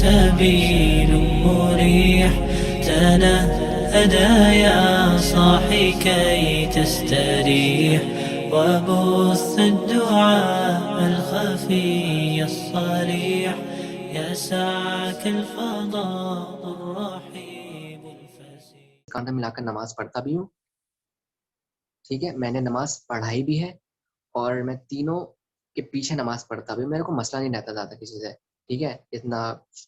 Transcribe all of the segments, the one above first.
سبيل مريح تنهدى يا صاحي كي تستريح وبث الدعاء الخفي الصريح يسعك الفضاء الرحيب الفسيح. کاندھا ملا کر نماز پڑھتا بھی ہوں، ٹھیک ہے، میں نے نماز پڑھائی بھی ہے اور میں تینوں کے پیچھے نماز پڑھتا بھی ہوں. میرے کو مسئلہ نہیں رہتا زیادہ کسی سے، ٹھیک ہے، اتنا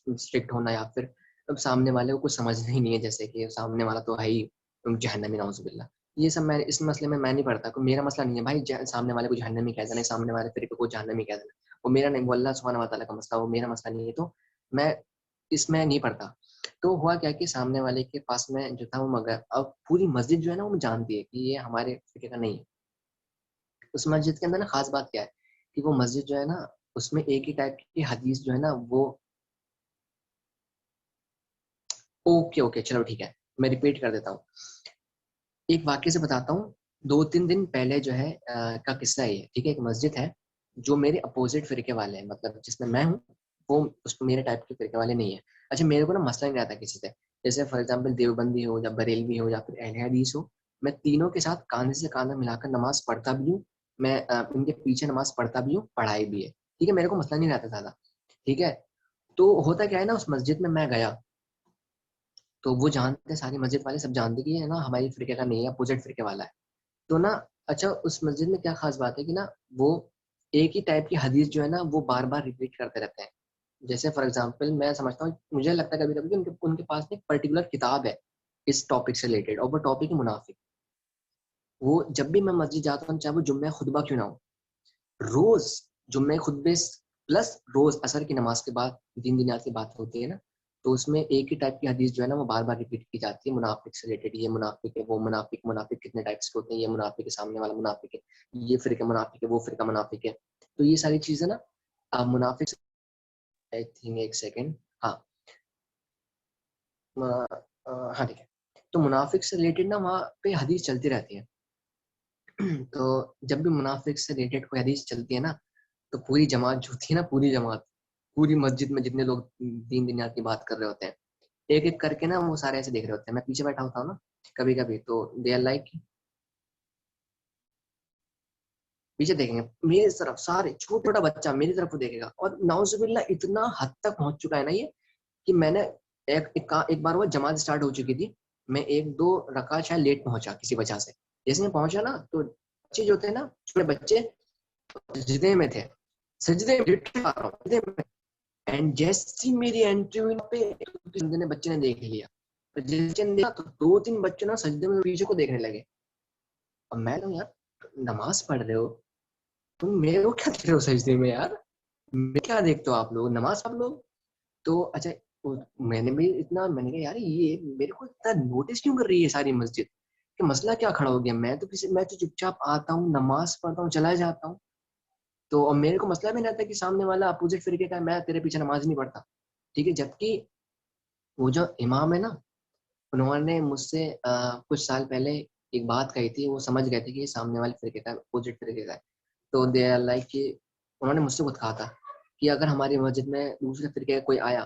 اسٹرکٹ ہونا یا پھر اب سامنے والے کو کچھ سمجھنا ہی نہیں ہے، جیسے کہ سامنے والا تو ہے ہی جہنمی نعوذ باللہ. یہ سب میں اس مسئلے میں نہیں پڑھتا. کوئی میرا مسئلہ نہیں ہے بھائی سامنے والے کو جہنمی کہہ دینا، سامنے والے فرقے کو جہنمی کہہ دینا، وہ میرا نہیں، وہ اللہ سبحانہ و تعالیٰ کا مسئلہ، وہ میرا مسئلہ نہیں ہے. تو میں اس میں نہیں پڑھتا. تو ہوا کیا کہ سامنے والے کے پاس میں جو تھا وہ مگر اب پوری مسجد جو ہے نا وہ جانتی ہے کہ یہ ہمارے فرقے کا نہیں ہے. اس مسجد کے اندر نا خاص بات کیا ہے کہ وہ مسجد جو ہے نا اس میں ایک ہی ٹائپ کی حدیث جو ہے نا وہ اوکے چلو ٹھیک ہے میں ریپیٹ کر دیتا ہوں. ایک واقعے سے بتاتا ہوں. 2-3 دن پہلے جو ہے کا قصہ یہ ہے، ٹھیک ہے. ایک مسجد ہے جو میرے اپوزٹ فرقے والے ہیں، مطلب جس میں ہوں وہ اس کو میرے ٹائپ کے فرقے والے نہیں ہیں. اچھا میرے کو نا مسئلہ نہیں رہتا کسی سے، جیسے فار ایگزامپل دیوبندی ہو یا بریلوی ہو یا پھر اہل حدیث ہو، میں تینوں کے ساتھ کاندھے سے کاندھا ملا کر نماز پڑھتا بھی ہوں، میں ان کے پیچھے نماز پڑھتا بھی ہوں، پڑھائی بھی ہے، ٹھیک ہے. میرے کو مسئلہ نہیں رہتا زیادہ، ٹھیک ہے. تو ہوتا کیا ہے نا اس مسجد میں گیا تو وہ جانتے، ساری مسجد والے سب جانتے کہ یہ نا ہماری فرقے کا نہیں ہے، اپوزٹ فرقے والا ہے. تو نا اچھا اس مسجد میں کیا خاص بات ہے کہ نا وہ ایک ہی ٹائپ کی حدیث جو ہے نا وہ بار بار ریپیٹ کرتے رہتے ہیں. جیسے فار ایگزامپل میں سمجھتا ہوں، مجھے لگتا ہے کبھی کبھی کہ ان کے پاس ایک پرٹیکولر کتاب ہے اس ٹاپک سے ریلیٹڈ، اور وہ ٹاپک ہے منافق. وہ جب بھی میں مسجد جاتا ہوں چاہے وہ جمعہ خطبہ کیوں نہ ہو، روز جمعہ خطبے پلس روز عصر کی نماز کے بعد 3 دن کی بات ہوتی ہے نا، تو اس میں ایک ہی ٹائپ کی حدیث جو ہے نا وہ بار بار ریپیٹ کی جاتی ہے منافق سے ریلیٹڈ. یہ منافق ہے، وہ منافق کتنے ٹائپس کے ہوتے ہیں، یہ منافق ہے، سامنے والا منافق ہے، یہ فرقہ منافق ہے، وہ فرقہ منافق ہے. تو یہ ساری چیزیں نا منافق آئی تھنک ایک سیکنڈ ہاں ٹھیک ہے. تو منافق سے ریلیٹڈ نا وہاں پہ حدیث چلتی رہتی ہے. تو جب بھی منافق سے ریلیٹڈ کوئی حدیث چلتی ہے نا تو پوری جماعت جو ہوتی ہے نا، پوری جماعت پوری مسجد میں جتنے لوگ دین دنیا کی بات کر رہے ہوتے ہیں ایک ایک کر کے نا وہ سارے ایسے دیکھ رہے ہوتے ہیں. میں پیچھے بیٹھا ہوتا ہوں نا کبھی کبھی تو دے آر لائک پیچھے دیکھیں گے میری طرف، سارے چھوٹا بچہ میری طرف کو دیکھے گا. اور نعوذ باللہ اتنا حد تک پہنچ چکا ہے نا یہ کہ میں نے ایک بار وہ جماعت اسٹارٹ ہو چکی تھی، میں 1-2 رکعت شاید لیٹ پہنچا کسی وجہ سے. جیسے میں پہنچا نا تو بچے جو تھے نا چھوٹے بچے سجدے میں تھے، سجدے میں اینڈ جیسی میری انٹری ہوئی پہ بچے نے دیکھ لیا تو 2-3 بچے نا سجدے میں پیچھے کو دیکھنے لگے. اور میں تو یار نماز پڑھ رہے ہو تم، میرے کو کیا دیکھ رہے ہو سجدے میں یار، میں کیا دیکھتے ہو آپ لوگ، نماز پڑھ لو. تو اچھا میں نے بھی اتنا میں نے کہا یار یہ میرے کو اتنا نوٹس کیوں کر رہی ہے ساری مسجد کہ مسئلہ کیا کھڑا ہو گیا. میں تو چپ چاپ آتا ہوں، نماز پڑھتا ہوں، چلا جاتا ہوں. تو میرے کو مسئلہ بھی نہیں رہتا کہ سامنے والا اپوزٹ فرقے کا ہے، میں تیرے پیچھے نماز نہیں پڑھتا، ٹھیک ہے. جبکہ وہ جو امام ہے نا انہوں نے مجھ سے کچھ سال پہلے ایک بات کہی تھی، وہ سمجھ گئے تھے کہ یہ سامنے والے فرقے کا ہے، اپوزٹ فرقے کا ہے. تو دے آر لائک کہ انہوں نے مجھ سے خود کہا تھا کہ اگر ہماری مسجد میں دوسرے فرقے کا کوئی آیا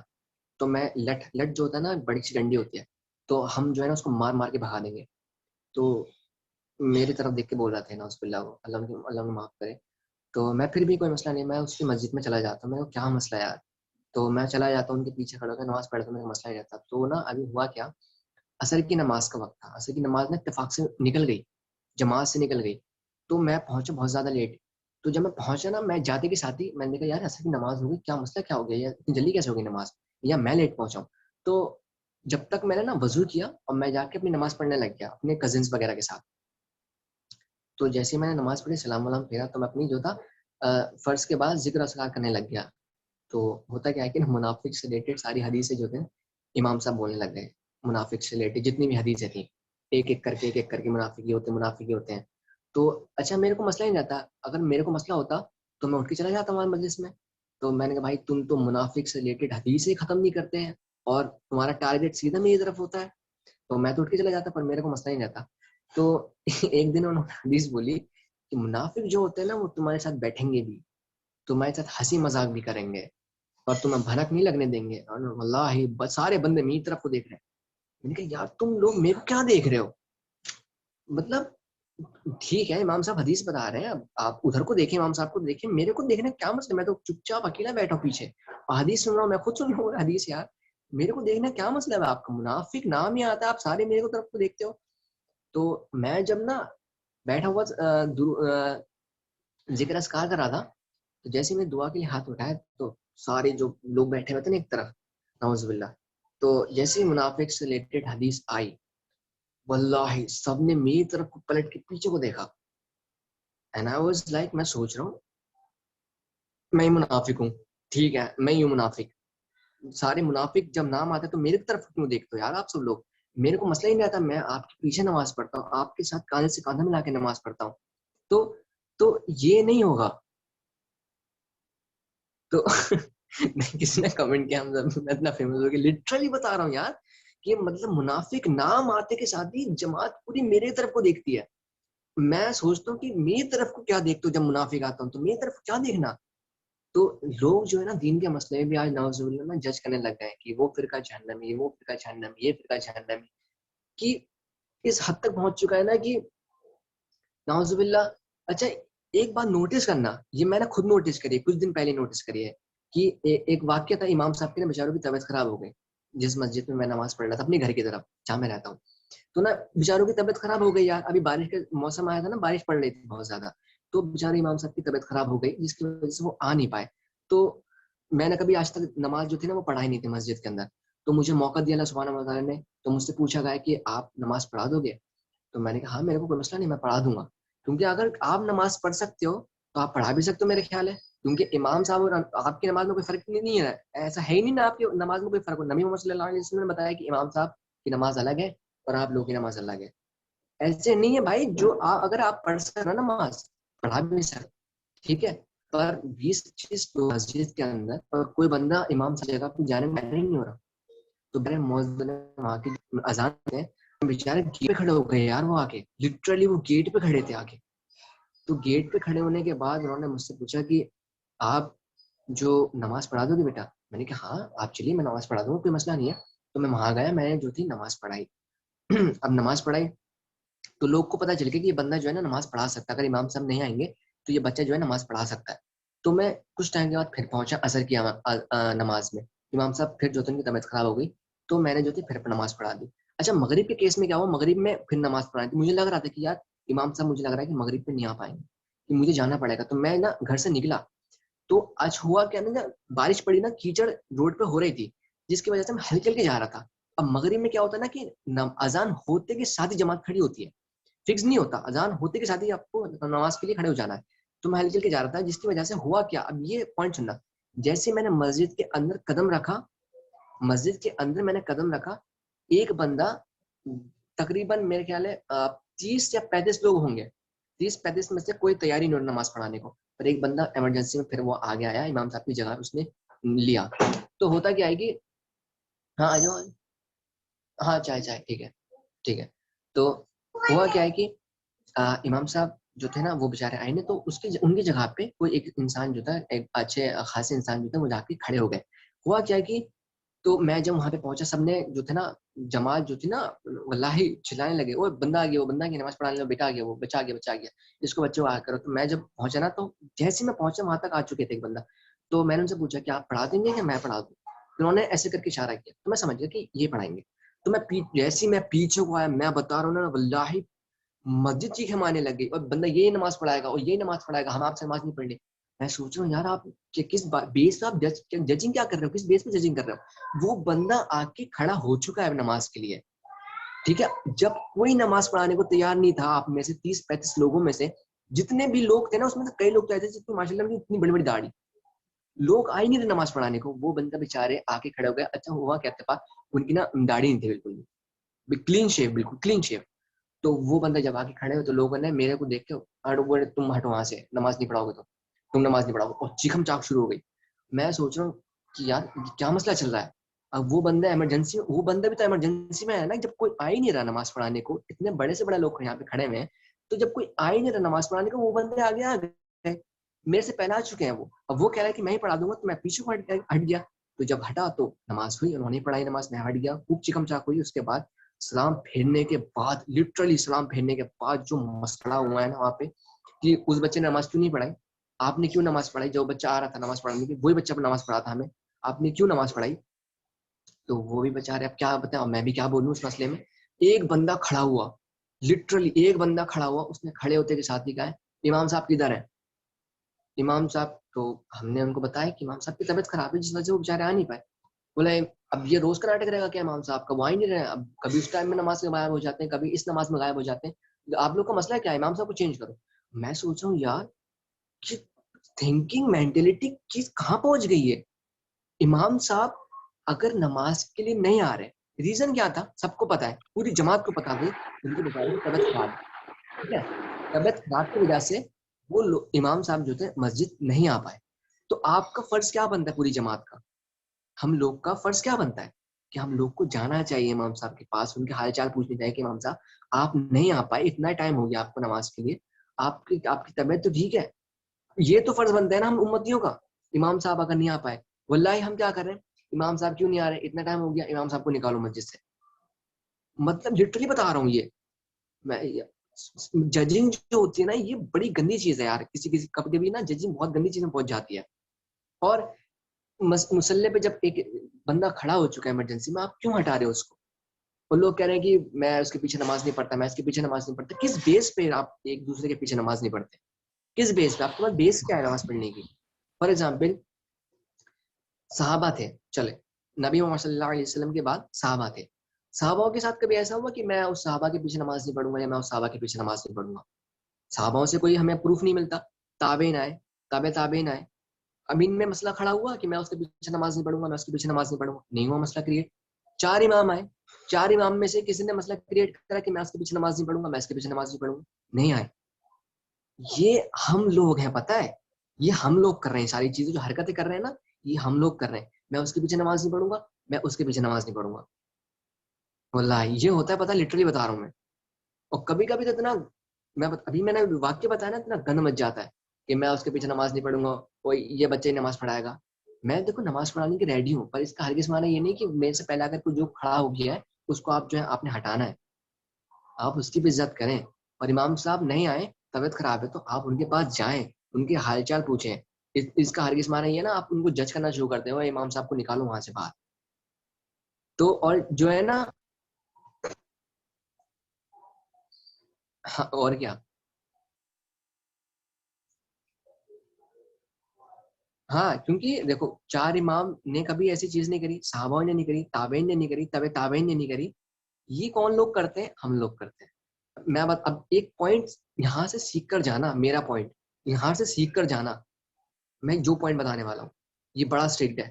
تو میں لٹ جو ہوتا ہے نا بڑی سی ڈنڈی ہوتی ہے، تو ہم جو ہے نا اس کو مار مار کے بھگا دیں گے. تو میری طرف دیکھ کے بول رہا تھا نا اس اللہ کو اللہ نے معاف کرے. تو میں پھر بھی کوئی مسئلہ نہیں، میں اس کی مسجد میں چلا جاتا ہوں. میں کیا مسئلہ یار، تو میں چلا جاتا ہوں ان کے پیچھے کھڑا ہو کے نماز پڑھتا ہوں، میرا مسئلہ نہیں رہتا. تو نا ابھی ہوا کیا، عصر کی نماز کا وقت تھا، عصر کی نماز میں اتفاق سے نکل گئی، جماعت سے نکل گئی. تو میں پہنچا بہت زیادہ لیٹ. تو جب میں پہنچا نا میں جاتے کے ساتھ ہی میں نے کہا یار عصر کی نماز ہو گئی، کیا مسئلہ کیا ہو گیا، یا اتنی جلدی کیسے ہو گئی نماز، یا میں لیٹ پہنچا ہوں. تو جب تک میں نے نا وضو کیا اور میں جا کے اپنی نماز پڑھنے لگ گیا اپنے کزنس وغیرہ کے ساتھ. تو جیسے ہی میں نے نماز پڑھی سلام ولام پھیرا تو میں اپنی جو تھا فرض کے بعد ذکر اذکار کرنے لگ گیا. تو ہوتا کیا ہے کہ منافق سے ریلیٹڈ ساری حدیثیں جو تھے امام صاحب بولنے لگ گئے. منافق سے ریلیٹڈ جتنی بھی حدیثیں تھیں ایک ایک کر کے منافق ہی ہوتے ہیں. تو اچھا میرے کو مسئلہ نہیں رہتا، اگر میرے کو مسئلہ ہوتا تو میں اٹھ کے چلا جاتا ہوں مجلس میں. تو میں نے کہا بھائی تم تو منافق سے ریلیٹڈ حدیثیں ختم نہیں کرتے ہیں اور تمہارا ٹارگیٹ سیدھا میری طرف ہوتا ہے، تو میں تو اٹھ کے چلا جاتا، پر میرے کو مسئلہ نہیں رہتا. تو ایک دن انہوں نے حدیث بولی کہ منافق جو ہوتے ہیں نا وہ تمہارے ساتھ بیٹھیں گے بھی، تمہارے ساتھ ہنسی مذاق بھی کریں گے، اور تمہیں بھنک نہیں لگنے دیں گے. اور واللہ سارے بندے میری طرف کو دیکھ رہے ہیں. میں نے کہا یار تم لوگ میرے کو کیا دیکھ رہے ہو؟ مطلب ٹھیک ہے امام صاحب حدیث بتا رہے ہیں, اب آپ ادھر کو دیکھیں, امام صاحب کو دیکھیں, میرے کو دیکھنے کیا مسئلہ, میں تو چپ چاپ اکیلا بیٹھا ہوں پیچھے اور حدیث سن رہا ہوں, میں خود سن رہا ہوں حدیث. یار میرے کو دیکھنا کیا مسئلہ ہے آپ کا؟ منافق نام ہی آتا ہے, آپ سارے میرے کو طرف کو دیکھتے ہو. تو میں جب نا بیٹھا ہوا ذکر اذکار کر رہا تھا, تو جیسے میں دعا کے لیے ہاتھ اٹھایا تو سارے جو لوگ بیٹھے ہوئے تھے نا ایک طرف, نعوذ باللہ, تو جیسے ہی منافق سے ریلیٹڈ حدیث آئی, واللہ سب نے میری طرف کو پلٹ کے پیچھے کو دیکھا. اینڈ آئی واز لائک, میں سوچ رہا ہوں میں ہی منافق ہوں, ٹھیک ہے میں ہی ہوں منافق. سارے منافق جب نام آتے تو میرے طرف کیوں دیکھتے ہو یار آپ سب لوگ؟ میرے کو مسئلہ ہی نہیں آتا, میں آپ کے پیچھے نماز پڑھتا ہوں, آپ کے ساتھ کاندھے سے کاندھا ملا کے نماز پڑھتا ہوں. تو یہ نہیں ہوگا. تو کسی نے کمنٹ کیا, ہم اتنا فیمس ہو گیا, لٹرلی بتا رہا ہوں یار, کہ مطلب منافق نام آتے کے ساتھ ہی جماعت پوری میرے طرف کو دیکھتی ہے. میں سوچتا ہوں کہ میری طرف کو کیا دیکھتے ہو, جب منافق آتا ہوں تو میری طرف کیا دیکھنا. تو لوگ جو ہے نا دین کے مسئلے میں بھی آج نعوذ باللہ میں جج کرنے لگ گئے کہ وہ فرقہ جہنم ہے, وہ فرقہ جہنم ہے, یہ فرقہ جہنم ہے, کہ اس حد تک پہنچ چکا ہے نا کہ نعوذ باللہ. اچھا ایک بات نوٹس کرنا, یہ میں نے خود نوٹس کری ہے, کچھ دن پہلے نوٹس کری ہے, کہ ایک واقعہ تھا, امام صاحب کے نا بیچاروں کی طبیعت خراب ہو گئی جس مسجد میں نماز پڑھ رہا تھا اپنے گھر کی طرف جہاں میں رہتا ہوں. تو نا بیچاروں کی طبیعت خراب ہو گئی یار, ابھی بارش کا موسم آیا تھا نا, بارش پڑ رہی تھی بہت زیادہ, تو بیچارے امام صاحب کی طبیعت خراب ہو گئی جس کی وجہ سے وہ آ نہیں پائے. تو میں نے کبھی آج تک نماز جو تھی نا وہ پڑھائی نہیں تھی مسجد کے اندر, تو مجھے موقع دیا اللہ سبحانہ و تعالیٰ نے, تو مجھ سے پوچھا گیا کہ آپ نماز پڑھا دو گے؟ تو میں نے کہا ہاں میرے کو کوئی مسئلہ نہیں, میں پڑھا دوں گا. کیونکہ اگر آپ نماز پڑھ سکتے ہو تو آپ پڑھا بھی سکتے ہو میرے خیال ہے, کیونکہ امام صاحب اور آپ کی نماز میں کوئی فرق نہیں ہے, ایسا ہے ہی نہیں نا آپ کی نماز میں کوئی فرق ہو. نبی محمد صلی اللہ علیہ وسلم نے بتایا کہ امام صاحب کی نماز الگ ہے اور آپ لوگوں کی نماز الگ ہے. ایسے نہیں ہے بھائی, جو اگر آپ پڑھ سکتے نا نماز پڑھا بھی سکتے, ٹھیک ہے, پر 20-25 لوگ مسجد کے اندر اور کوئی بندہ امام صاحب جگہ پہ جانے میں نہیں ہو رہا. تو میرے موزن وہاں کی اذان ہے, بیچارے گیٹ پہ کھڑے ہو گئے یار, وہ آ کے لٹرلی وہ گیٹ پہ کھڑے تھے آ کے. تو گیٹ پہ کھڑے ہونے کے بعد انہوں نے مجھ سے پوچھا کہ آپ جو نماز پڑھا دو گے بیٹا؟ میں نے کہا ہاں آپ چلیے میں نماز پڑھا دوں گا, کوئی مسئلہ نہیں ہے. تو میں وہاں گیا, میں نے جو تھی نماز پڑھائی. اب نماز پڑھائی تو لوگ کو پتا چل گیا کہ یہ بندہ جو ہے نا نماز پڑھا سکتا ہے, اگر امام صاحب نہیں آئیں گے تو یہ بچہ جو ہے نماز پڑھا سکتا ہے. تو میں کچھ ٹائم کے بعد پھر پہنچا عصر کی نماز میں, امام صاحب پھر جو تھی ان کی طبیعت خراب ہو گئی, تو میں نے جو تھی پھر نماز پڑھا دی. اچھا مغرب کے کیس میں کیا ہوا, مغرب میں پھر نماز پڑھائی تھی, مجھے لگ رہا تھا کہ یار امام صاحب مجھے لگ رہا ہے کہ مغرب پہ نہیں آ پائیں گے, کہ مجھے جانا پڑے گا. تو میں نا گھر سے نکلا, تو آج ہوا کیا نا, بارش پڑی نا, کیچڑ روڈ پہ ہو رہی تھی جس کی وجہ سے میں ہلکے ہلکے جا رہا تھا. اب مغرب میں کیا ہوتا ہے نا کہ اذان ہوتے کے ساتھ ہی جماعت کھڑی ہوتی ہے, فکس نہیں ہوتا, اذان ہوتے کے ساتھ ہی آپ کو نماز کے لیے کھڑے ہو جانا ہے. تو میں ہلکے ہلکے جا رہا تھا, جس کی وجہ سے ہوا کیا, اب یہ پوائنٹ سننا, جیسے میں نے مسجد کے اندر قدم رکھا, مسجد کے اندر میں نے قدم رکھا, ایک بندہ تقریباً میرے خیال ہے 30 یا 35 لوگ ہوں گے, 30-35 میں سے کوئی تیاری نہیں نماز پڑھانے کو, پر ایک بندہ ایمرجنسی میں پھر وہ آگے آیا, امام صاحب کی جگہ اس نے لیا. تو ہوتا کیا ہے کہ ہاں آ جاؤ, ہاں چائے ٹھیک ہے ٹھیک ہے. تو ہوا کیا ہے کہ امام صاحب جو تھے نا وہ بےچارے آئے نا, تو ان کی جگہ پہ کوئی ایک انسان جو تھا, ایک اچھے خاصے انسان جو تھے وہ جا کے کھڑے ہو گئے. ہوا کیا کہ تو میں جب وہاں پہ پہنچا, سب نے جو تھے نا جماعت جو تھی نا واللہ چلانے لگے, وہ بندہ آ گیا, وہ بندہ آ گیا, نماز پڑھانے لگا, بیٹا آ گیا, وہ بچہ آ گیا, اس کو بچے کو آ کرو. تو میں جب پہنچا نا, تو جیسے میں پہنچا وہاں تک آ چکے تھے ایک بندہ, تو میں نے ان سے پوچھا کہ آپ پڑھا دیں گے کہ میں پڑھا دوں؟ انہوں نے ایسے کر کے اشارہ کیا, تو میں سمجھ گیا کہ یہ پڑھائیں گے. تو میں جیسے میں پیچھے کو آیا, میں بتا رہا ہوں نا واللہ مسجد چیخیں مارنے لگ گئی, اور بندہ یہی نماز پڑھائے گا اور یہی نماز پڑھائے گا, ہم آپ سے نماز نہیں پڑھ لیں. میں سوچ رہا ہوں یار آپ کس بیس پہ آپ ججنگ کیا کر رہے ہو, کس بیس پہ ججنگ کر رہے ہو؟ وہ بندہ آ کے کھڑا ہو چکا ہے نماز کے لیے, ٹھیک ہے, جب کوئی نماز پڑھانے کو تیار نہیں تھا. آپ میں سے 30-35 لوگوں میں سے جتنے بھی لوگ تھے نا, اس میں سے کئی لوگ تو ایسے جس کو ماشاء اللہ اتنی بڑی بڑی داڑھی, لوگ آئے نہیں تھے نماز پڑھانے کو. وہ بندہ بےچارے آ کے کھڑے ہو گئے. اچھا ہوا کیا اتفاق, ان کی نا داڑھی نہیں تھی بالکل کلین شیو, بالکل کلین شیو. تو وہ بندہ جب آ کے کھڑے ہوئے تو لوگوں نے میرے کو دیکھ کے تم ہٹو وہاں سے, نماز نہیں پڑھاؤ گے تو تم نماز نہیں پڑھاؤ گے, اور چیخم چاک شروع ہو گئی. میں سوچ رہا ہوں کہ یار کیا مسئلہ چل رہا ہے. اب وہ بندہ ایمرجنسی, وہ بندہ بھی تو ایمرجنسی میں ہے نا, جب کوئی آ ہی نہیں رہا نماز پڑھانے کو, اتنے بڑے سے بڑے لوگ یہاں پہ کھڑے ہوئے ہیں, تو جب کوئی آ ہی نہیں رہا نماز پڑھانے کو, وہ بندے آگے آ گئے. میرے سے پہلے آ چکے ہیں وہ. اب وہ کہہ رہا ہے کہ میں ہی پڑھا دوں گا, تو میں پیچھے ہٹ گیا. تو جب ہٹا تو نماز ہوئی, انہوں نے پڑھائی نماز, میں ہٹ گیا, خوب چکم چاک ہوئی. اس کے بعد سلام پھیرنے کے بعد, لٹرلی سلام پھیرنے کے بعد جو مسئلہ ہوا ہے نا وہاں پہ کہ اس بچے نے نماز کیوں نہیں پڑھائی, آپ نے کیوں نماز پڑھائی, جو بچہ آ رہا تھا نماز پڑھانے کی وہی بچہ نماز پڑھا تھا ہمیں, آپ نے کیوں نماز پڑھائی. تو وہ بھی بچارے اب کیا بتائیں, میں بھی کیا بولوں اس مسئلے میں. ایک بندہ کھڑا ہوا, لٹرلی ایک بندہ کھڑا ہوا, اس نے کھڑے ہوتے کے ساتھ ہی کہا ہے امام صاحب کدھر ہیں. امام صاحب, تو ہم نے ان کو بتایا کہ امام صاحب کی طبیعت خراب ہے جس وجہ سے وہ بےچارے آ نہیں پائے. بولے اب یہ روز کا ناٹک رہے گا کیا امام صاحب کا, وہ آ ہی نہیں رہے, اب کبھی اس ٹائم میں نماز میں غائب ہو جاتے ہیں, کبھی اس نماز میں غائب ہو جاتے ہیں, آپ لوگ کا مسئلہ کیا ہے, امام صاحب کو چینج کرو. میں سوچ رہا ہوں یار کہ تھنکنگ مینٹلٹی چیز کہاں پہنچ گئی ہے. امام صاحب اگر نماز کے لیے نہیں آ رہے, ریزن کیا تھا سب کو پتا ہے, پوری جماعت کو پتا ہے, ان کی طبیعت خراب ہے. ٹھیک ہے, طبیعت خراب کی وجہ سے وہ امام صاحب جو تھے مسجد نہیں آ پائے. تو آپ کا فرض کیا بنتا ہے, پوری جماعت کا, ہم لوگ کا فرض کیا بنتا ہے کہ ہم لوگ کو جانا چاہیے امام صاحب کے پاس, ان کے حال چال پوچھنے چاہیے کہ امام صاحب آپ نہیں آ پائے, اتنا ٹائم ہو گیا آپ کو نماز کے لیے, آپ کی طبیعت تو ٹھیک ہے. یہ تو فرض بنتا ہے نا ہم امتیوں کا. امام صاحب اگر نہیں آ پائے, واللہ ہم کیا کر رہے ہیں, امام صاحب کیوں نہیں آ رہے, اتنا ٹائم ہو گیا, امام صاحب کو نکالو مسجد سے. مطلب لٹرلی بتا رہا ہوں, یہ میں ججنگ جو ہوتی ہے نا یہ بڑی گندی چیز ہے یار. کسی کبھی بھی نا ججنگ بہت گندی چیز میں پہنچ جاتی ہے. اور مسلح پہ جب ایک بندہ کھڑا ہو چکا ہے ایمرجنسی میں, آپ کیوں ہٹا رہے ہو اس کو. اور لوگ کہہ رہے ہیں کہ میں اس کے پیچھے نماز نہیں پڑھتا, میں اس کے پیچھے نماز نہیں پڑھتا. کس بیس پہ آپ ایک دوسرے کے پیچھے نماز نہیں پڑھتے, کس بیس پہ, آپ کے پاس بیس کیا ہے نماز پڑھنے کی. فار ایگزامپل صحابہ تھے, چلے نبی محمد صلی اللہ علیہ وسلم کے بعد صحابہ تھے, صحابہ کے ساتھ کبھی ایسا ہوا کہ میں اس صحابہ کے پیچھے نماز نہیں پڑھوں گا یا میں اس صحابہ کے پیچھے نماز نہیں پڑھوں گا. صحابوں سے کوئی ہمیں پروف نہیں ملتا. تابعین آئے, تابعین آئے, امین میں مسئلہ کھڑا ہوا کہ میں اس کے پیچھے نماز نہیں پڑھوں گا, میں اس کے پیچھے نماز نہیں پڑھوں گا, نہیں ہوا مسئلہ کریٹ. 4 امام آئے, 4 امام میں سے کسی نے مسئلہ کریٹ کرا کہ میں اس کے پیچھے نماز نہیں پڑھوں گا, میں اس کے پیچھے نماز نہیں پڑھوں گا, نہیں آئے. یہ ہم لوگ ہیں, پتہ ہے, یہ ہم لوگ کر رہے ہیں ساری چیزیں, جو حرکتیں کر رہے ہیں نا یہ ہم لوگ کر رہے ہیں. میں اس کے پیچھے نماز نہیں پڑھوں گا, میں اس کے پیچھے نماز نہیں پڑھوں گا. واللہ یہ ہوتا ہے, پتہ, لٹرلی بتا رہا ہوں میں. اور کبھی کبھی تو اتنا, ابھی میں نے واقعہ بتایا نا, اتنا گند مچ جاتا ہے کہ میں اس کے پیچھے نماز نہیں پڑھوں گا, کوئی یہ بچے ہی نماز پڑھائے گا. میں دیکھو نماز پڑھانے کی ریڈی ہوں, پر اس کا ہرگز معنی یہ نہیں کہ میرے سے پہلے اگر کوئی جو کھڑا ہو گیا ہے اس کو آپ جو ہے آپ نے ہٹانا ہے. آپ اس کی بھی عزت کریں. اور امام صاحب نہیں آئے, طبیعت خراب ہے, تو آپ ان کے پاس جائیں, ان کے حال چال پوچھیں. اس کا ہرگز معنی یہ نا آپ ان کو جج کرنا شروع کرتے ہو, امام صاحب کو نکالو وہاں سے باہر. تو اور جو ہے نا, اور کیا, ہاں, کیونکہ دیکھو 4 امام نے کبھی ایسی چیز نہیں کری, صحابہ نے نہیں کری, تابعین نے نہیں کری, تابعین نے نہیں کری. یہ کون لوگ کرتے ہیں, ہم لوگ کرتے ہیں. میں اب ایک پوائنٹ یہاں سے سیکھ کر جانا, میرا پوائنٹ یہاں سے سیکھ کر جانا, میں جو پوائنٹ بتانے والا ہوں یہ بڑا اسٹرکٹ ہے.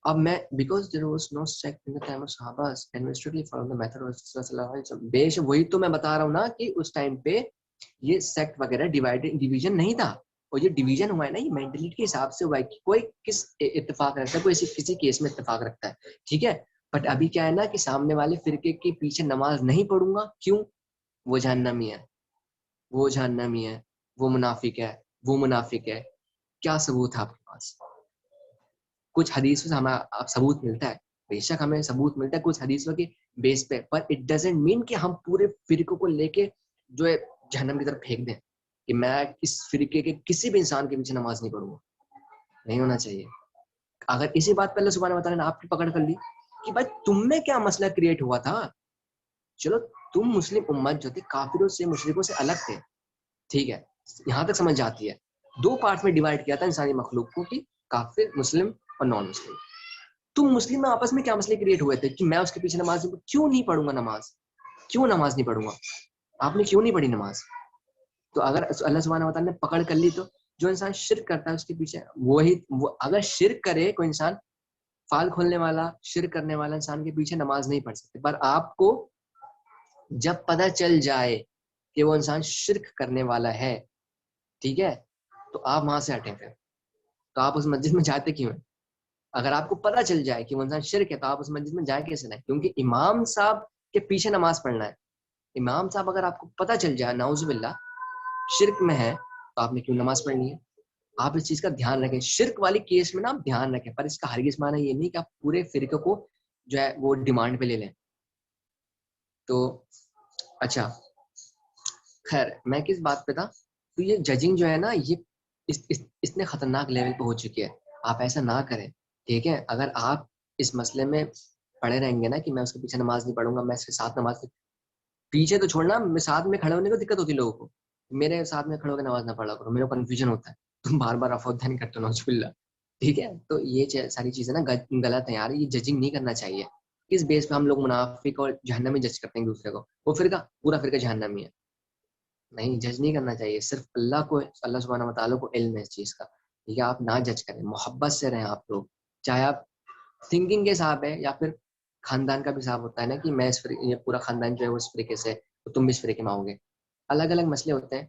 اب میں because there was no sect in the time of صحابہ and we strictly follow the method of صلی اللہ علیہ وسلم. بیش وہی تو میں بتا رہا ہوں نا کہ اس ٹائم پہ یہ سیکٹ وغیرہ ڈیویژن نہیں تھا. اور یہ ڈیویژن ہوا ہے نا, یہ مینٹلٹی کے حساب سے ہوا ہے کہ کوئی کس اتفاق رکھتا ہے, کوئی کسی کیس میں اتفاق رکھتا ہے, ٹھیک ہے. بٹ ابھی کیا ہے نا کہ سامنے والے فرقے کے پیچھے نماز نہیں پڑھوں گا, کیوں, وہ جہنمی ہے, وہ جہنمی ہے, وہ منافق ہے, وہ منافق ہے. کیا ثبوت ہے آپ کے پاس؟ کچھ حدیثوں سے ہمیں ثبوت ملتا ہے, بے شک ہمیں ثبوت ملتا ہے کچھ حدیثوں کے بیس پہ, پر اٹ ڈزنٹ مین کہ ہم پورے فرقوں کو لے کے جو ہے جہنم کی طرف پھینک دیں کہ میں اس فرقے کے کسی بھی انسان کے پیچھے نماز نہیں پڑھوں گا. نہیں ہونا چاہیے. اگر اسی بات پہ اللہ سبحانہ وتعالیٰ نے آپ کی پکڑ کر لی کہ بھائی تم میں کیا مسئلہ کریٹ ہوا تھا, چلو تم مسلم امت جو تھے کافروں سے مشرکوں سے الگ تھے, ٹھیک ہے, یہاں تک سمجھ جاتی ہے. 2 پارٹ میں ڈیوائڈ کیا تھا انسانی مخلوق کو کہ کافر, مسلم اور نان مسلم. تم مسلم میں آپس میں کیا مسئلے کریٹ ہوئے تھے کہ میں اس کے پیچھے نماز کیوں نہیں پڑھوں گا, کیوں نماز نہیں پڑھوں گا, آپ نے کیوں نہیں پڑھی نماز. تو اگر اللہ سبحانہ وتعالیٰ نے پکڑ کر لی تو جو انسان شرک کرتا ہے اس کے پیچھے وہ اگر شرک کرے کوئی انسان, فال کھولنے والا شرک کرنے والا انسان کے پیچھے نماز نہیں پڑھ سکتے. پر آپ کو جب پتہ چل جائے کہ وہ انسان شرک کرنے والا ہے, ٹھیک ہے, تو آپ وہاں سے ہٹیں. پھر تو آپ اس مسجد میں جاتے کیوں ہیں؟ اگر آپ کو پتہ چل جائے کہ وہ انسان شرک ہے تو آپ اس مسجد میں جائیں کیسے نہیں؟ کیونکہ امام صاحب کے پیچھے نماز پڑھنا ہے. امام صاحب اگر آپ کو پتہ چل جائے نعوذ باللہ شرک میں ہے, تو آپ نے کیوں نماز پڑھنی ہے؟ آپ اس چیز کا دھیان رکھیں. شرک والی کیس میں نا آپ دھیان رکھیں, پر اس کا ہرگز معنی یہ نہیں کہ آپ پورے فرقے کو جو ہے وہ ڈیمانڈ پہ لے لیں. تو اچھا خیر میں کس بات پہ تھا. تو یہ ججنگ جو ہے نا یہ اس نے خطرناک لیول پہ ہو چکی ہے. آپ ایسا نہ کریں, ٹھیک ہے. اگر آپ اس مسئلے میں پڑے رہیں گے نا کہ میں اس کے پیچھے نماز نہیں پڑھوں گا, میں اس کے ساتھ نماز پیچھے تو چھوڑنا, میں ساتھ میں کھڑے ہونے کو دقت ہوتی ہے لوگوں کو, میرے ساتھ میں کھڑے ہو کے نماز نہ پڑھا کرو, میرے کو کنفیوژن ہوتا ہے, تم بار بار افوت نہیں کرتے نوز باللہ, ٹھیک ہے. تو یہ ساری چیزیں نا غلط ہیں یار, یہ ججنگ نہیں کرنا چاہیے. کس بیس پہ ہم لوگ منافق اور جہنمی جج کرتے ہیں دوسرے کو, وہ فرقہ پورا فرقہ جہنمی ہے. نہیں, جج نہیں کرنا چاہیے, صرف اللہ سبحانہ وتعالیٰ کو علم ہے اس چیز کا, ٹھیک ہے. آپ نہ جج کریں, محبت سے رہیں آپ لوگ, چاہے آپ تھنکنگ کے حساب ہے یا پھر خاندان کا بھی حساب ہوتا ہے نا کہ میں یہ پورا خاندان جو ہے وہ اس طریقے سے, تو تم بھی اس طریقے میں آؤ گے. الگ الگ مسئلے ہوتے ہیں,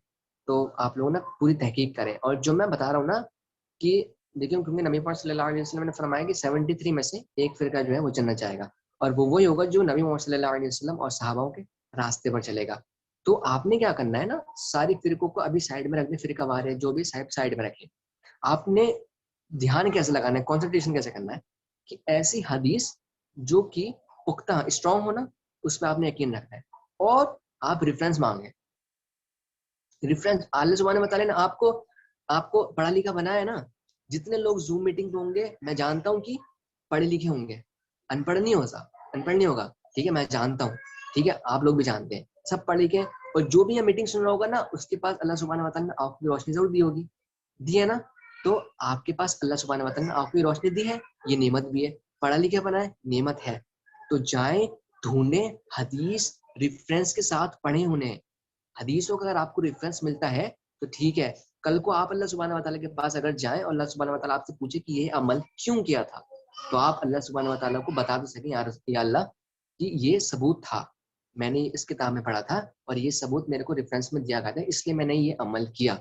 تو آپ لوگ نا پوری تحقیق کریں. اور جو میں بتا رہا ہوں نا کہ دیکھیں, کیونکہ نبی پاک صلی اللہ علیہ وسلم نے فرمایا کہ 73 میں سے ایک فرقہ جو ہے وہ جنت جائے گا, اور وہ وہی ہوگا جو نبی محمد صلی اللہ علیہ وسلم اور صحابہ کے راستے پر چلے گا. تو آپ نے کیا کرنا ہے نا, ساری فرقوں کو ابھی سائڈ میں رکھنے, فرقہ وار ہے جو بھی سائڈ میں رکھیں. آپ نے دھیان کیسے لگانا ہے, کانسنٹریشن کیسے کرنا ہے کہ ایسی حدیث جو کہ پختہ اسٹرانگ ہونا, اس پہ آپ نے یقین رکھنا ہے. اور آپ ریفرنس مانگیں, ریفرنس. اللہ سبحانہ وتعالیٰ نے آپ کو پڑھا لکھا بنایا ہے نا. جتنے لوگ زوم میٹنگ پہ ہوں گے میں جانتا ہوں کہ پڑھے لکھے ہوں گے, ان پڑھ نہیں ہوگا, ٹھیک ہے, میں جانتا ہوں, ٹھیک ہے, آپ لوگ بھی جانتے ہیں, سب پڑھ لکھے. اور جو بھی یہ میٹنگ سن رہا ہوگا نا, اس کے پاس اللہ سبحانہ وتعالیٰ نے آپ کی روشنی ضرور دی ہوگی, دی ہے نا. تو آپ کے پاس اللہ سبحانہ وتعالیٰ نے آپ کی روشنی دی ہے, یہ نعمت بھی ہے. پڑھا لکھا بنائے, نعمت ہے. تو جائیں ڈھونڈیں حدیث, ریفرنس کے ساتھ پڑھیں انہیں. حدیثوں کا اگر آپ کو ریفرنس ملتا ہے تو ٹھیک ہے, کل کو آپ اللہ سبحانہ وتعالیٰ کے پاس اگر جائیں اور اللہ سبحانہ وتعالیٰ آپ سے پوچھے کہ یہ عمل کیوں کیا تھا, تو آپ اللہ سبحانہ وتعالیٰ کو بتا بھی سکیں, یا اللہ کہ یہ ثبوت تھا, میں نے اس کتاب میں پڑھا تھا اور یہ ثبوت میرے کو ریفرنس میں دیا گیا تھا, اس لیے میں نے یہ عمل کیا.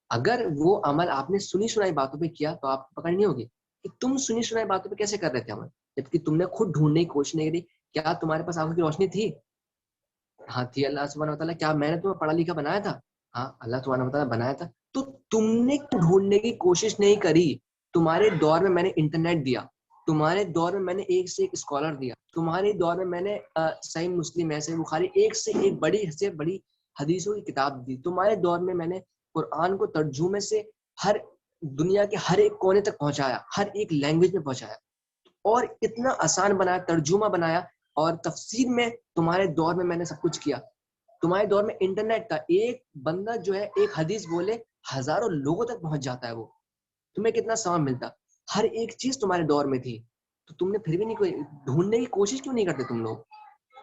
اگر وہ عمل آپ نے سنی سنائی باتوں پہ کیا تو آپ کو پکڑنی ہوگی کہ تم سنی سنائی باتوں پہ کیسے کر رہے تھے عمل, جبکہ تم نے خود ڈھونڈنے کی کوشش نہیں کری. کیا تمہارے پاس آنکھوں کی روشنی تھی؟ ہاں تھی. اللہ سبحانہ وتعالیٰ کیا میں نے تمہیں پڑھا لکھا بنایا تھا؟ ہاں اللہ سبحانہ وتعالیٰ بنایا تھا. تو تم نے ڈھونڈنے کی کوشش نہیں کری. تمہارے دور میں میں نے انٹرنیٹ دیا, تمہارے دور میں میں نے ایک سے ایک اسکالر دیا, تمہارے دور میں میں نے صحیح مسلم ہے, صحیح بخاری, ایک سے ایک بڑی سے بڑی حدیثوں کی کتاب دی. تمہارے دور میں میں نے قرآن کو ترجمے سے ہر دنیا کے ہر ایک کونے تک پہنچایا, ہر ایک لینگویج میں پہنچایا, اور اتنا آسان بنایا, ترجمہ بنایا, اور تفسیر میں تمہارے دور میں نے سب کچھ کیا. تمہارے دور میں انٹرنیٹ تھا, ایک بندہ جو ہے ایک حدیث بولے ہزاروں لوگوں تک پہنچ جاتا ہے, وہ تمہیں کتنا ثواب ملتا. ہر ایک چیز تمہارے دور میں تھی, تو تم نے پھر بھی نہیں کوئی ڈھونڈنے کی کوشش کیوں نہیں کرتے تم لوگ؟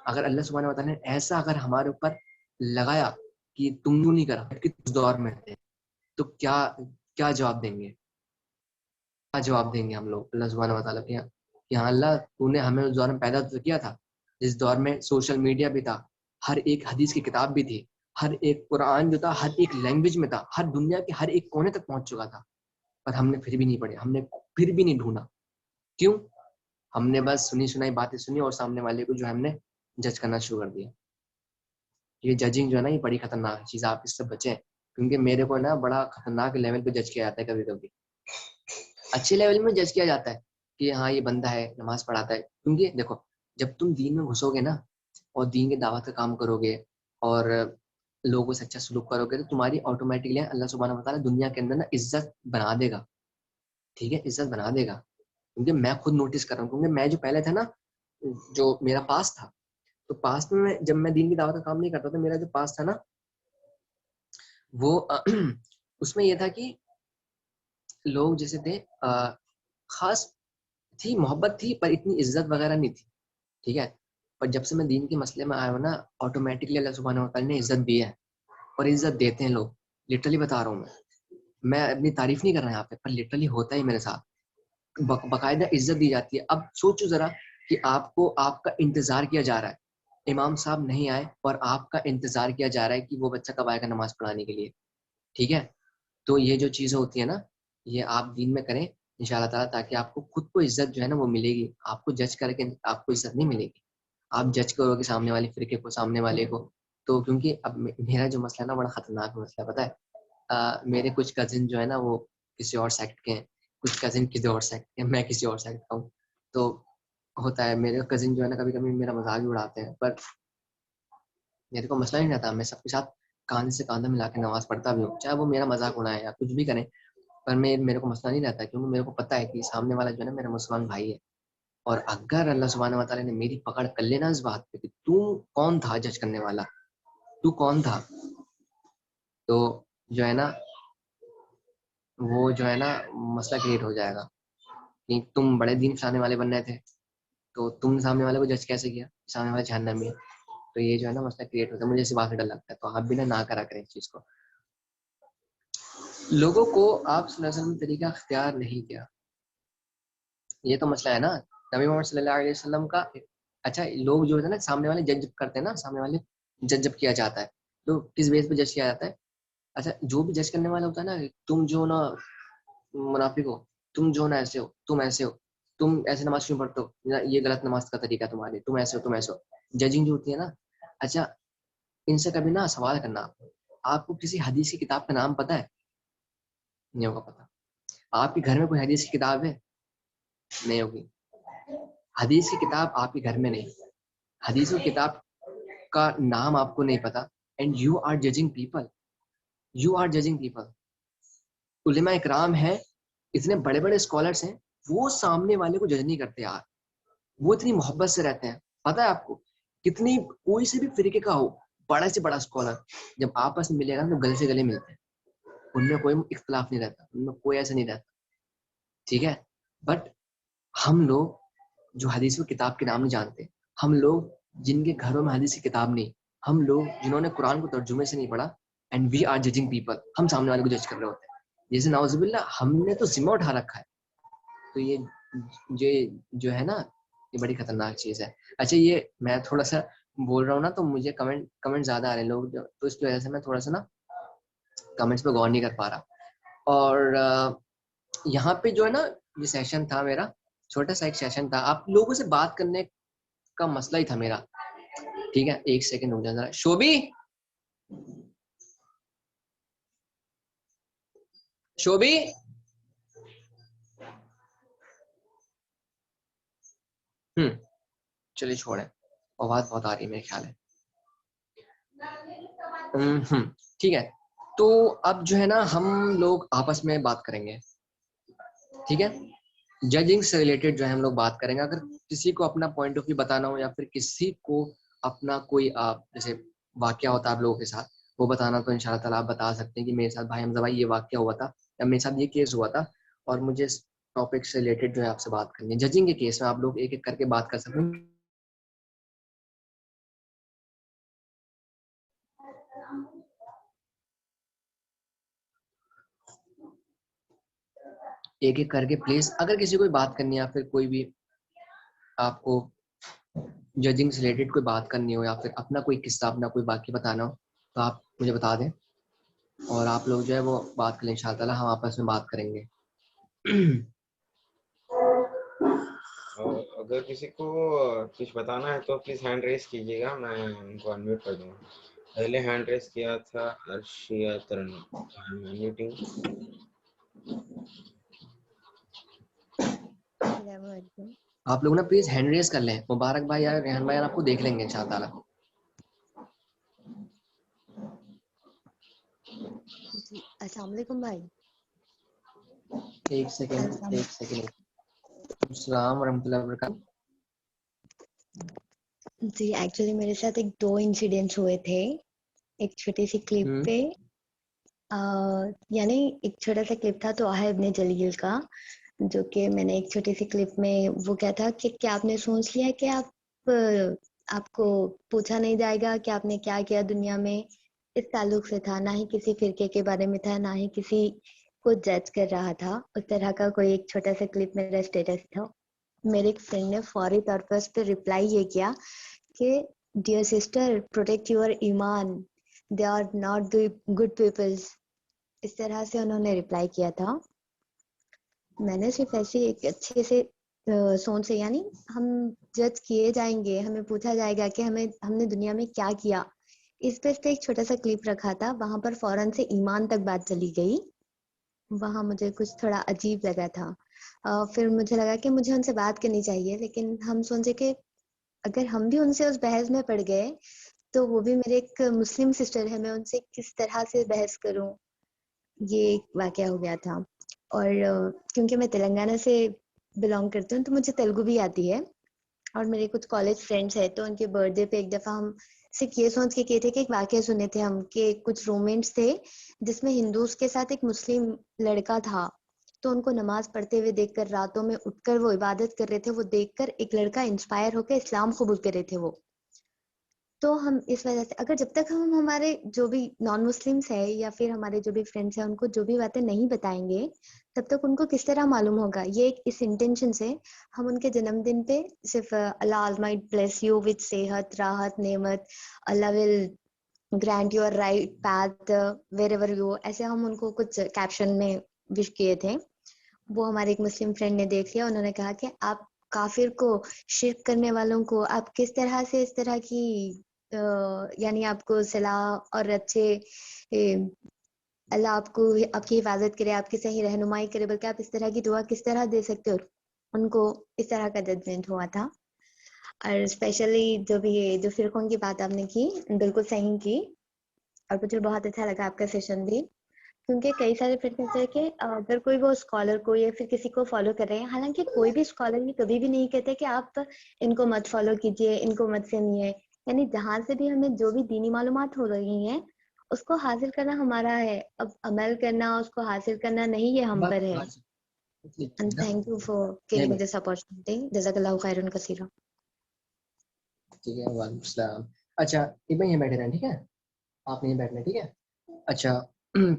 اگر اللہ سبحانہ وتعالیٰ نے ایسا اگر ہمارے اوپر لگایا کہ تم کیوں نہیں کرا کہ اس دور میں تھے, تو کیا جواب دیں گے؟ کیا جواب دیں گے ہم لوگ اللہ سبحانہ وتعالیٰ کے کہ ہاں اللہ تو نے ہمیں اس دور میں پیدا تو کیا تھا, جس دور میں سوشل میڈیا بھی تھا, ہر ایک حدیث کی کتاب بھی تھی, ہر ایک قرآن جو تھا ہر ایک لینگویج میں تھا, ہر دنیا کے ہر ایک کونے تک پہنچ چکا تھا, پر ہم نے پھر بھی نہیں پڑھے, ہم نے پھر بھی نہیں ڈھونڈا. کیوں؟ ہم نے بس سنی سنائی باتیں سنی اور سامنے والے کو جو ہم نے جج کرنا شروع کر دیا. یہ ججنگ جو ہے نا یہ بڑی خطرناک چیز ہے, آپ اس سے بچیں, کیونکہ میرے کو نا بڑا خطرناک لیول پہ جج کیا جاتا ہے. کبھی کبھی اچھے لیول میں جج کیا جاتا ہے کہ ہاں یہ بندہ ہے نماز پڑھاتا ہے, کیونکہ دیکھو جب تم دین میں گھسو گے نا اور دین کے دعوت کا کام کرو گے اور لوگوں سے اچھا سلوک کرو گے, تو تمہاری آٹومیٹکلی اللہ سبحانہ وتعالیٰ دنیا کے اندر نا عزت بنا دے گا. ٹھیک ہے, عزت بنا دے گا, کیونکہ میں خود نوٹس کر رہا ہوں, کیونکہ میں جو پہلے تھا نا, جو میرا پاس تھا, تو پاس میں جب میں دین کی دعوت کا کام نہیں کرتا تھا, میرا جو پاس تھا نا وہ اس میں یہ تھا کہ لوگ جیسے تھے خاص تھی, محبت تھی, پر اتنی عزت وغیرہ نہیں تھی. ٹھیک ہے, پر جب سے میں دین کے مسئلے میں آیا ہوں نا, آٹومیٹکلی اللہ سبحانہ وتعالیٰ نے عزت دی ہے, اور عزت دیتے ہیں لوگ. لٹرلی بتا رہا ہوں میں اپنی تعریف نہیں کر رہا یہاں پہ, پر لٹرلی ہوتا ہے میرے ساتھ, باقاعدہ عزت دی جاتی ہے. اب سوچو ذرا کہ آپ کو آپ کا انتظار کیا جا رہا ہے, امام صاحب نہیں آئے اور آپ کا انتظار کیا جا رہا ہے کہ وہ بچہ کب آئے گا نماز پڑھانے کے لیے. ٹھیک ہے, تو یہ جو چیزیں ہوتی ہیں نا, یہ آپ دین میں کریں ان شاء اللہ تعالیٰ, تاکہ آپ کو خود کو عزت جو ہے نا وہ ملے گی. آپ کو جج کر کے آپ کو عزت نہیں ملے گی, آپ جج کرو گے سامنے والے فرقے کو, سامنے والے کو. تو کیونکہ اب میرا جو مسئلہ ہے نا بڑا خطرناک مسئلہ, پتہ ہے میرے کچھ کزن جو ہے نا وہ کسی اور سیکٹ کے ہیں, کچھ کزن کسی اور سیکٹ کے ہیں, میں کسی اور سیکٹ کا ہوں. تو ہوتا ہے, میرے کزن جو ہے نا کبھی کبھی میرا مذاق بھی اڑاتے ہیں, پر میرے کو مسئلہ نہیں رہتا, میں سب کے ساتھ کاندھے سے کاندھا ملا کے نماز پڑھتا بھی ہوں, چاہے وہ میرا مذاق اڑائے یا کچھ بھی کریں, پر میرے کو مسئلہ نہیں رہتا, کیونکہ میرے کو پتہ ہے کہ سامنے والا جو ہے نا میرا مسلمان بھائی ہے. اور اگر اللہ سبحانہ و تعالیٰ نے میری پکڑ کر لینا اس بات پہ کہ تو کون تھا جج کرنے والا, تو کون تھا, تو جو ہے نا وہ جو ہے نا مسئلہ کریٹ ہو جائے گا کہ تم بڑے دین پھیلانے والے بن رہے تھے, تو تم سامنے والے کو جج کیسے کیا, سامنے والے جہنم میں. تو یہ جو ہے نا مسئلہ کریٹ ہوتا ہے, مجھے اسی بات سے ڈر لگتا ہے. تو آپ بھی نہ کرا کریں اس چیز کو. لوگوں کو آپ صلی اللہ علیہ وسلم طریقہ اختیار نہیں کیا, یہ تو مسئلہ ہے نا نبی محمد صلی اللہ علیہ وسلم کا. اچھا لوگ جو ہے نا سامنے والے جج کرتے ہیں نا, سامنے والے جج جب کیا جاتا ہے تو کس بیس پہ جج کیا جاتا ہے. اچھا جو بھی جج کرنے والا ہوتا ہے نا, تم جو نا منافق ہو, تم جو نا ایسے ہو, تم ایسے ہو, تم ایسے نماز کیوں پڑھتے ہو, یہ غلط نماز کا طریقہ تمہارے, تم ایسے ہو, تم ایسے ہو. ججنگ جو ہوتی ہے نا, اچھا ان سے کبھی نا سوال کرنا, آپ کو کسی حدیث کی کتاب کا نام پتہ ہے, نہیں ہوگا پتہ. آپ کے گھر میں کوئی حدیث کی کتاب ہے, نہیں ہوگی. حدیث کی کتاب آپ کے گھر میں نہیں, حدیث کی کتاب کا نام آپ کو نہیں پتا, and you are judging people, you are judging people. علماء اکرام ہیں, اتنے بڑے بڑے اسکالرس ہیں, وہ سامنے والے کو جج نہیں کرتے یار, وہ اتنی محبت سے رہتے ہیں. پتا ہے آپ کو, کتنی کوئی سے بھی فرقے کا ہو, بڑا سے بڑا اسکالر, جب آپس میں ملے گا تو گلے سے گلے ملتے ہیں, ان میں کوئی اختلاف نہیں رہتا, ان میں کوئی ایسا نہیں رہتا, ٹھیک ہے. بٹ ہم لوگ جو حدیث کی کتاب کے نام نہیں جانتے, ہم لوگ جن کے گھروں میں حدیث کی کتاب نہیں, ہم لوگ جنہوں نے قرآن کو ترجمے سے نہیں پڑھا, and we are judging people, ہم سامنے والے کو جج کر رہے ہوتے ہیں. جیسے نعوذ باللہ ہم نے تو ذمہ اٹھا رکھا ہے. تو یہ جو ہے نا یہ بڑی خطرناک چیز ہے. اچھا یہ میں تھوڑا سا بول رہا ہوں نا, تو مجھے کمنٹ زیادہ آ رہے ہیں لوگ, تو اس کی وجہ سے میں تھوڑا سا نا کمنٹس پہ غور نہیں کر پا رہا. اور یہاں پہ جو ہے نا یہ سیشن تھا میرا, چھوٹا سا ایک سیشن تھا, آپ لوگوں سے بات کرنے کا مسئلہ ہی تھا میرا, ٹھیک ہے. ایک سیکنڈ ہو جائے ذرا. شوبی, شوبی, چلیے چھوڑیں, آواز بہت آ رہی ہے میرے خیال ہے. ٹھیک ہے, تو اب جو ہے نا ہم لوگ آپس میں بات کریں گے, ٹھیک ہے. ججنگ سے ریلیٹڈ جو ہے ہم لوگ بات کریں گے. اگر کسی کو اپنا پوائنٹ آف ویو بتانا ہو, یا پھر کسی کو اپنا کوئی جیسے واقعہ ہوتا ہے آپ لوگوں کے ساتھ وہ بتانا, تو ان شاء اللہ تعالیٰ آپ بتا سکتے ہیں کہ میرے ساتھ بھائی حمزہ بھائی یہ واقعہ ہوا تھا, یا میرے ساتھ یہ کیس ہوا تھا, اور مجھے اس ٹاپک سے ریلیٹڈ جو ہے آپ سے بات کرنی ہے. ججنگ کے کیس میں آپ لوگ ایک ایک کر کے بات کر سکتے ہیں. ایک ایک کر کے پلیز, اگر کسی کو بات کرنی ہے, یا پھر کوئی بھی آپ کو ججنگ سے ریلیٹڈ کوئی بات کرنی ہو, یا پھر اپنا کوئی قصہ, اپنا کوئی واقعہ بتانا ہو, تو آپ مجھے بتا دیں, اور آپ لوگ جو ہے وہ بات کریں. ان شاء اللہ تعالیٰ ہم آپس میں بات کریں گے. اگر کسی کو کچھ بتانا ہے تو پلیز ہینڈ ریز کیجیے گا, میں ان کو انمیوٹ کر دوں گا. پہلے ہینڈ ریز کیا تھا ارشیا ترنم. آپ لوگ نا پلیز ہینڈ ریز کر لیں. مبارک بھائی یا ریحان بھائی آپ کو دیکھ لیں گے ان شاء اللہ تعالیٰ. جی السلام علیکم بھائی. ایک سیکنڈ. السلام ورحمۃ اللہ وبرکاتہ. جی ایکچولی میرے ساتھ ایک 2 انسیڈنٹس ہوئے تھے ایک چھوٹی سی کلپ پہ. یعنی ایک چھوٹا سا کلپ تھا طه ابن جلیل کا, جو کہ میں نے ایک چھوٹی سی کلپ میں وہ کیا تھا کہ کیا آپ نے سوچ لیا کہ آپ کو پوچھا نہیں جائے گا کہ آپ نے کیا کیا دنیا میں, اس تعلق سے تھا. نہ ہی کسی فرقے کے بارے میں تھا, نہ ہی کسی کو جج کر رہا تھا. اس طرح کا کوئی ایک چھوٹا سا کلپ میرا اسٹیٹس تھا. میرے ایک فرینڈ نے فوری طور پر اس پہ ریپلائی یہ کیا کہ ڈیئر سسٹر پروٹیکٹ یور ایمان, they are not the good peoples. اس طرح سے انہوں نے ریپلائی کیا تھا. میں نے صرف ایسی ایک اچھے سے سوچ سے, یعنی ہم جج کیے جائیں گے, ہمیں پوچھا جائے گا کہ ہم نے دنیا میں کیا کیا, اس پہ ایک چھوٹا سا کلپ رکھا تھا. وہاں پر فوراً سے ایمان تک بات چلی گئی. وہاں مجھے کچھ تھوڑا عجیب لگا تھا. پھر مجھے لگا کہ مجھے ان سے بات کرنی چاہیے, لیکن ہم سوچے کہ اگر ہم بھی ان سے اس بحث میں پڑ گئے تو وہ بھی میرے ایک مسلم سسٹر ہے, میں ان سے کس طرح سے بحث کروں, یہ ایک واقعہ ہو گیا تھا. اور کیونکہ میں تلنگانہ سے بلانگ کرتی ہوں تو مجھے تیلگو بھی آتی ہے, اور میرے کچھ کالج فرینڈس ہیں تو ان کے برتھ ڈے پہ ایک دفعہ ہم صرف یہ سوچ کے کیے تھے کہ ایک واقعہ سنے تھے ہم کہ کچھ رومینٹس تھے جس میں ہندوز کے ساتھ ایک مسلم لڑکا تھا, تو ان کو نماز پڑھتے ہوئے دیکھ کر, راتوں میں اٹھ کر وہ عبادت کر رہے تھے, وہ دیکھ کر ایک لڑکا انسپائر ہو کے اسلام قبول کر رہے تھے وہ. تو ہم اس وجہ سے اگر جب تک ہم ہمارے جو بھی نان مسلمس ہے یا پھر ہمارے جو بھی فرینڈس ہیں ان کو جو بھی باتیں نہیں بتائیں گے تب تک ان کو کس طرح معلوم ہوگا. یہ ایک اس انٹینشن سے ہم ان کے جنم دن پہ صرف Allah almighty bless you with صحت, راحت, نعمت, Allah will grant your right path wherever you, ایسے ہم ان کو کچھ کیپشن میں وش کیے تھے. وہ ہمارے ایک مسلم فرینڈ نے دیکھ لیا, انہوں نے کہا کہ آپ کافر کو, شرک کرنے والوں کو آپ کس طرح سے اس طرح کی یعنی آپ کو صلاح اور اچھے اللہ آپ کو آپ کی حفاظت کرے, آپ کی صحیح رہنمائی کرے, بلکہ آپ اس طرح کی دعا کس طرح دے سکتے ہو. ان کو اس طرح کا ججمنٹ ہوا تھا. اور اسپیشلی جو فرقوں کی بات آپ نے کی بالکل صحیح کی, اور مجھے بہت اچھا لگا آپ کا سیشن بھی, کیونکہ کئی سارے فرقے ہیں کہ اگر کوئی وہ اسکالر کو یا پھر کسی کو فالو کر رہے ہیں, حالانکہ کوئی بھی اسکالر یہ کبھی بھی نہیں کہتے کہ آپ ان کو مت فالو کیجیے, ان کو مت سنیے. یعنی جہاں سے بھی ہمیں جو بھی دینی معلومات ہو رہی ہیں اس کو حاصل کرنا ہمارا ہے, اب عمل کرنا, اس کو حاصل کرنا نہیں, یہ ہم پر ہے. And thank you for giving this opportunity. جزاک اللہ خیرا کثیرا. ٹھیک ہے, وعلیکم السلام. اچھا ابن یہ بیٹھے رہیں, ٹھیک ہے, آپ نہیں بیٹھنا, ٹھیک ہے. اچھا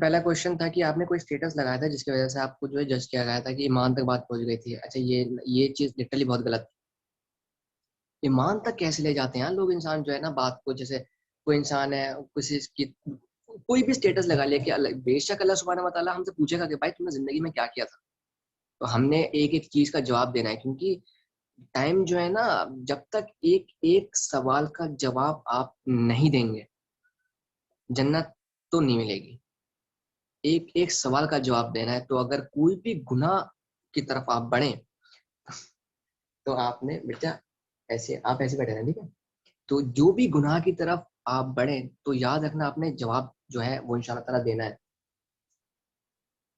پہلا کوشچن تھا کہ آپ نے کوئی اسٹیٹس لگایا تھا جس کی وجہ سے آپ کو جو ہے جج کیا گیا تھا کہ ایمان تک بات پہنچ گئی تھی. اچھا یہ چیز لٹرلی بہت غلط. ایمان تک کیسے لے جاتے ہیں لوگ, انسان جو ہے نا بات کو, جیسے کوئی انسان ہے کسی کی کوئی بھی اسٹیٹس لگا لے کہ بے شک اللہ سبحانہ و تعالیٰ ہم سے پوچھے گا کہ بھائی تم نے زندگی میں کیا کیا تھا, تو ہم نے ایک ایک چیز کا جواب دینا ہے. کیونکہ ٹائم جو ہے نا, جب تک ایک ایک سوال کا جواب آپ نہیں دیں گے جنت تو نہیں ملے گی. ایک ایک سوال کا جواب دینا ہے. تو اگر کوئی بھی گناہ کی طرف آپ بڑھیں تو آپ نے بیٹا آپ ایسے بیٹھے رہیں, ٹھیک ہے. تو جو بھی گناہ کی طرف آپ بڑھیں تو یاد رکھنا آپ نے جواب جو ہے وہ انشاءاللہ تعالیٰ دینا ہے.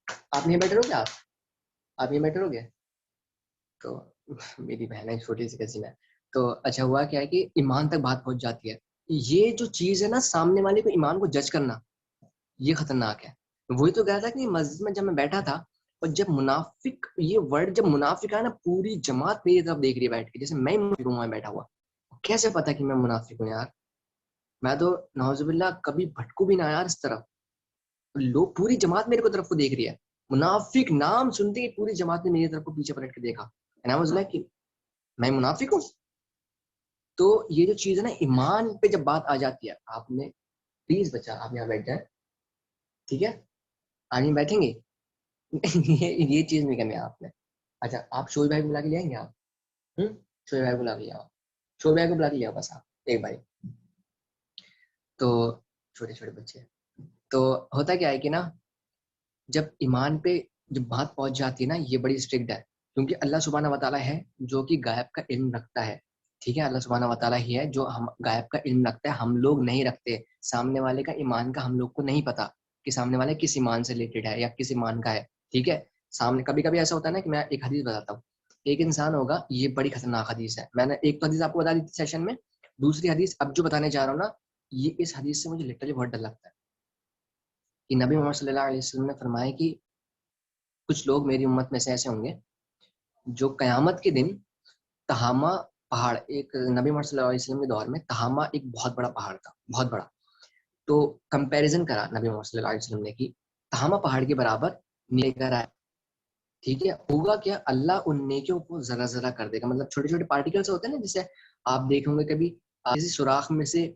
آپ نہیں بیٹھے رہو گے, آپ یہ بیٹھے رہو گے. تو میری بہن ہے چھوٹی سی کزن ہے, تو اچھا ہوا کیا ہے کہ ایمان تک بات پہنچ جاتی ہے. یہ جو چیز ہے نا, سامنے والے کو ایمان کو جج کرنا, یہ خطرناک ہے. وہی تو کہا تھا کہ مسجد میں جب میں بیٹھا تھا, اور جب منافق, یہ ورڈ جب منافق ہے نا, پوری جماعت میری طرف دیکھ رہی ہے بیٹھ کے, جیسے میں وہاں بیٹھا ہوا. کیسے پتا کہ میں منافق ہوں یار, میں تو نعوذ باللہ کبھی بھٹکو بھی نہ یار اس طرف. لوگ پوری جماعت میرے کو طرف کو دیکھ رہی ہے, منافق نام سنتے ہی پوری جماعت نے میری طرف کو پیچھے پلٹ کے دیکھا, نعوذ باللہ کہ میں منافق ہوں. تو یہ جو چیز ہے نا, ایمان پہ جب بات آ جاتی ہے, آپ نے پلیز بچہ آپ یہاں بیٹھ جائیں, ٹھیک ہے, آگے بیٹھیں گے. یہ چیز نہیں کرنی ہے آپ نے. اچھا آپ شوئی بھائی کو بلا کے لے آئیں گے, آپ شوئی بھائی کو بلا کے آؤ, شوئی بھائی کو بلا کے لے آؤ بس آپ ایک بھائی. تو چھوٹے چھوٹے بچے, تو ہوتا کیا ہے کہ نا, جب ایمان پہ جب بات پہنچ جاتی ہے نا, یہ بڑی اسٹرکٹ ہے. کیونکہ اللہ سبحانہ و تعالیٰ ہے جو کہ غائب کا علم رکھتا ہے, ٹھیک ہے. اللہ سبحانہ و تعالیٰ ہی ہے جو ہم غائب کا علم رکھتا ہے, ہم لوگ نہیں رکھتے. سامنے والے کا ایمان کا ہم لوگ کو نہیں پتا کہ سامنے والے کس ایمان سے ریلیٹڈ ہے یا کس ایمان کا ہے, ٹھیک ہے. سامنے کبھی کبھی ایسا ہوتا ہے نا کہ میں ایک حدیث بتاتا ہوں, ایک انسان ہوگا, یہ بڑی خطرناک حدیث ہے. میں نے ایک تو حدیث آپ کو بتا دی تھی سیشن میں, دوسری حدیث اب جو بتانے جا رہا ہوں نا, یہ اس حدیث سے مجھے لٹرلی بہت ڈر لگتا ہے. کہ نبی محمد صلی اللہ علیہ وسلم نے فرمایا کہ کچھ لوگ میری امت میں سے ایسے ہوں گے جو قیامت کے دن تہامہ پہاڑ, ایک نبی محمد صلی اللہ علیہ وسلم کے دور میں تہامہ ایک بہت بڑا پہاڑ تھا, بہت بڑا. تو کمپیریزن کرا نبی محمد صلی اللہ علیہ وسلم نے کہ تہامہ پہاڑ کے برابر لے کر آئے, ٹھیک ہے. ہوگا کیا, اللہ ان نیکیوں کو ذرا ذرا کر دے گا. مطلب چھوٹے چھوٹے پارٹیکلس ہوتے ہیں نا, جیسے آپ دیکھیں گے کبھی کسی سوراخ میں سے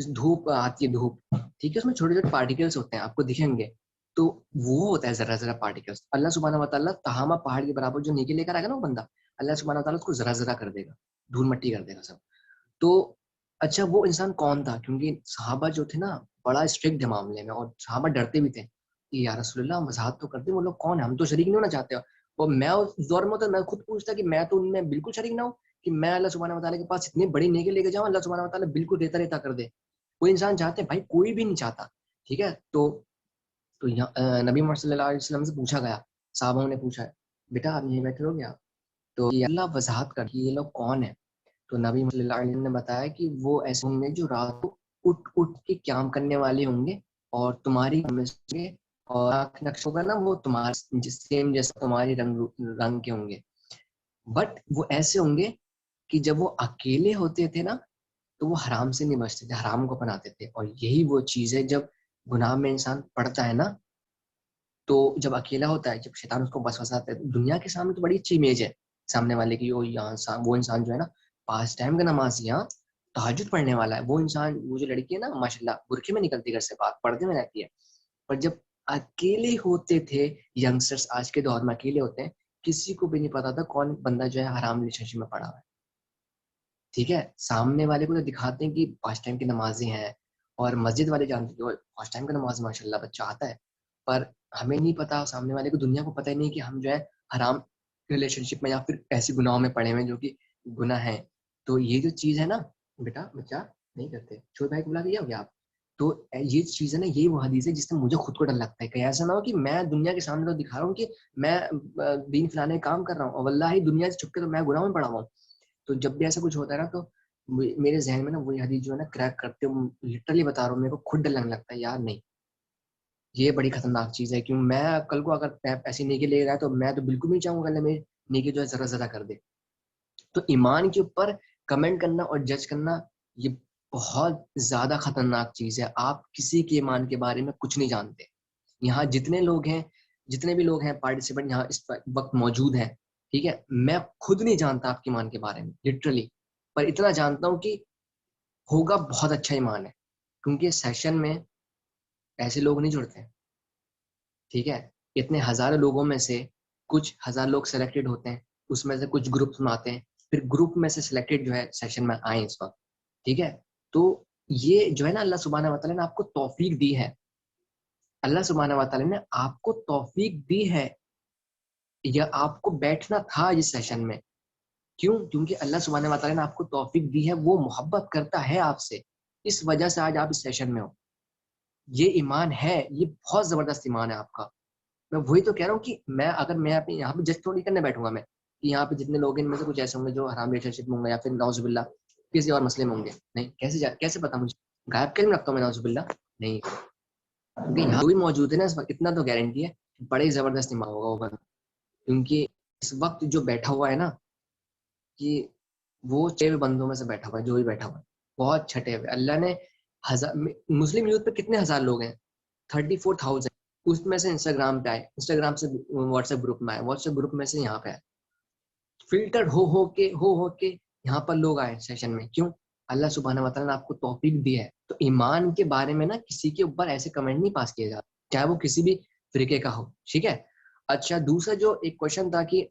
دھوپ آتی ہے, دھوپ, ٹھیک ہے, اس میں چھوٹے چھوٹے پارٹیکلس ہوتے ہیں, آپ کو دکھیں گے, تو وہ ہوتا ہے ذرا ذرا پارٹیکلس. اللہ سبحانہ و تعالیٰ تہامہ پہاڑ کے برابر جو نیکی لے کر آئے گا نا وہ بندہ, اللہ سبحانہ و تعالیٰ اس کو ذرا ذرا کر دے گا, دھول مٹی کر دے گا سب. تو اچھا وہ انسان کون تھا, کیونکہ صحابہ جو تھے نا بڑا اسٹرکٹ تھے معاملے میں, اور صحابہ ڈرتے بھی تھے. کہ یا رسول اللہ وضاحت تو کرتے، وہ لوگ کون ہے، ہم تو شریک نہیں ہونا چاہتے. اور میں اس دور میں ہوتا میں خود پوچھتا کہ میں تو ان میں بالکل شریک نہ ہوں، کہ میں اللہ سبحانہ وتعالیٰ کے پاس اتنی بڑی نیکی لے کے جاؤں، اللہ سبحانہ وتعالیٰ بالکل ریتا ریتا کر دے. کوئی انسان چاہتے ہیں بھائی؟ کوئی بھی نہیں چاہتا. ٹھیک ہے. تو نبی محمد صلی اللہ علیہ وسلم سے پوچھا گیا، صحابہ نے پوچھا بیٹا آپ یہیں بیٹھے ہو گیا، تو یہ اللہ وضاحت کر کہ یہ لوگ کون ہیں. تو نبی صلی اللہ علیہ وسلم نے بتایا کہ وہ ایسے ہوں گے جو رات کو اٹھ اٹھ کے قیام کرنے والے ہوں گے، اور تمہاری اور نقش ہوگا نا وہ تمہارے سیم جیسے تمہاری رنگ کے ہوں گے. بٹ وہ ایسے ہوں گے کہ جب وہ اکیلے ہوتے تھے نا تو وہ حرام سے نہیں بچتے تھے، حرام کو بناتے تھے. اور یہی وہ چیز ہے جب گناہ میں انسان پڑتا ہے نا، تو جب اکیلا ہوتا ہے، جب شیطان اس کو وسوسہ ہے، دنیا کے سامنے تو بڑی اچھی امیج ہے سامنے والے کی، وہ انسان جو ہے نا 5 ٹائم کا نمازی، ہاں تہجد پڑھنے والا ہے، وہ انسان، وہ جو لڑکی ہے نا ماشاءاللہ برقعے میں نکلتی گھر سے باہر پردے میں رہتی ہے. پر جب اکیلے ہوتے تھے، ینگسٹرس آج کے دور میں اکیلے ہوتے ہیں، کسی کو بھی نہیں پتا تھا کون بندہ جو ہے حرام ریلیشن شپ میں پڑا ہوا ہے. ٹھیک ہے. سامنے والے کو تو دکھاتے ہیں کہ 5 ٹائم کی نمازی ہیں، اور مسجد والے جانتے ہیں 5 ٹائم کا نماز ماشاءاللہ بچہ آتا ہے، پر ہمیں نہیں پتا، سامنے والے کو، دنیا کو پتہ ہی نہیں کہ ہم جو ہے حرام ریلیشن شپ میں یا پھر ایسے گناہوں میں پڑے ہوئے جو کہ گناہ ہیں. تو یہ جو چیز ہے نا بیٹا، بچہ نہیں کرتے، چھوٹے بھائی کو بلا دیا ہو گیا آپ. تو یہ چیز ہے نا، یہ وہ حدیث ہے جس سے مجھے خود کو ڈر لگتا ہے کہ ایسا نہ ہو کہ میں دنیا کے سامنے تو دکھا رہا ہوں کہ میں دین فلانے کام کر رہا ہوں، اور واللہ دنیا سے چھپ کے تو میں گناہ میں پڑا ہوا ہوں. تو جب بھی ایسا کچھ ہوتا ہے نا، تو میرے ذہن میں نا وہی حدیث جو ہے نا کریک کرتے ہوں، لٹرلی بتا رہا ہوں، میرے کو خود ڈر لگنے لگتا ہے یار نہیں، یہ بڑی خطرناک چیز ہے. کیوں میں کل کو اگر ایسی نیکی لے رہا ہے تو میں تو بالکل نہیں چاہوں گا کہ میری نیکی جو ہے ذرا ذرا کر دے. تو ایمان کے اوپر کمنٹ کرنا اور جج کرنا یہ بہت زیادہ خطرناک چیز ہے. آپ کسی کے ایمان کے بارے میں کچھ نہیں جانتے. یہاں جتنے بھی لوگ ہیں پارٹیسپینٹ یہاں اس وقت موجود ہیں، ٹھیک ہے، میں خود نہیں جانتا آپ کے ایمان کے بارے میں لٹرلی، پر اتنا جانتا ہوں کہ ہوگا بہت اچھا ایمان ہے، کیونکہ سیشن میں ایسے لوگ نہیں جڑتے. ٹھیک ہے. اتنے ہزاروں لوگوں میں سے کچھ ہزار لوگ سلیکٹڈ ہوتے ہیں، اس میں سے کچھ گروپ میں آتے ہیں، پھر گروپ میں سے سلیکٹڈ جو ہے سیشن میں آئے اس وقت. ٹھیک ہے. تو یہ جو ہے نا اللہ سبحانہ وتعالیٰ نے آپ کو توفیق دی ہے، اللہ سبحانہ وتعالیٰ نے آپ کو توفیق دی ہے، یا آپ کو بیٹھنا تھا اس سیشن میں. کیوں؟ کیونکہ اللہ سبحانہ وتعالیٰ نے آپ کو توفیق دی ہے، وہ محبت کرتا ہے آپ سے، اس وجہ سے آج آپ اس سیشن میں ہو. یہ ایمان ہے، یہ بہت زبردست ایمان ہے آپ کا. میں وہی تو کہہ رہا ہوں کہ میں اپنے یہاں پہ جج تو نہیں کرنے بیٹھوں گا میں کہ یہاں پہ جتنے لوگ ہیں ان میں سے کچھ ایسے ہوں گے جو حرام ریلیشن شپ میں ہوں گے، یا پھر نعوذ باللہ کسی اور مسئلے میں ہوں گے. نہیں، کیسے پتا مجھے؟ غائب کیوں رکھتا ہوں میں نعوذ باللہ؟ نہیں، کیونکہ یہاں بھی موجود ہے نا اس وقت، اتنا تو گارنٹی ہے بڑے زبردست ایمان ہوگا وہ بندہ. کیونکہ اس وقت جو بیٹھا ہوا ہے نا، کہ وہ 6 بندوں میں سے بیٹھا ہوا ہے، جو بھی بیٹھا ہوا ہے بہت چھٹے ہوئے. اللہ نے مسلم یوتھ پہ کتنے ہزار لوگ ہیں؟ 34,000. اس میں سے انسٹاگرام پہ آئے، انسٹاگرام سے واٹس ایپ گروپ میں آئے، واٹس ایپ گروپ میں سے یہاں پہ آئے، فلٹر ہو کے یہاں پر لوگ آئے سیشن میں. کیوں؟ اللہ سبحانہ وتعالیٰ نے آپ کو توفیق دی ہے. تو ایمان کے بارے میں نا کسی کے اوپر ایسے کمنٹ نہیں پاس کیے جاتے، چاہے وہ کسی بھی فرقے کا ہو. ٹھیک ہے. اچھا، دوسرا جو ایک کوشچن تھا کہ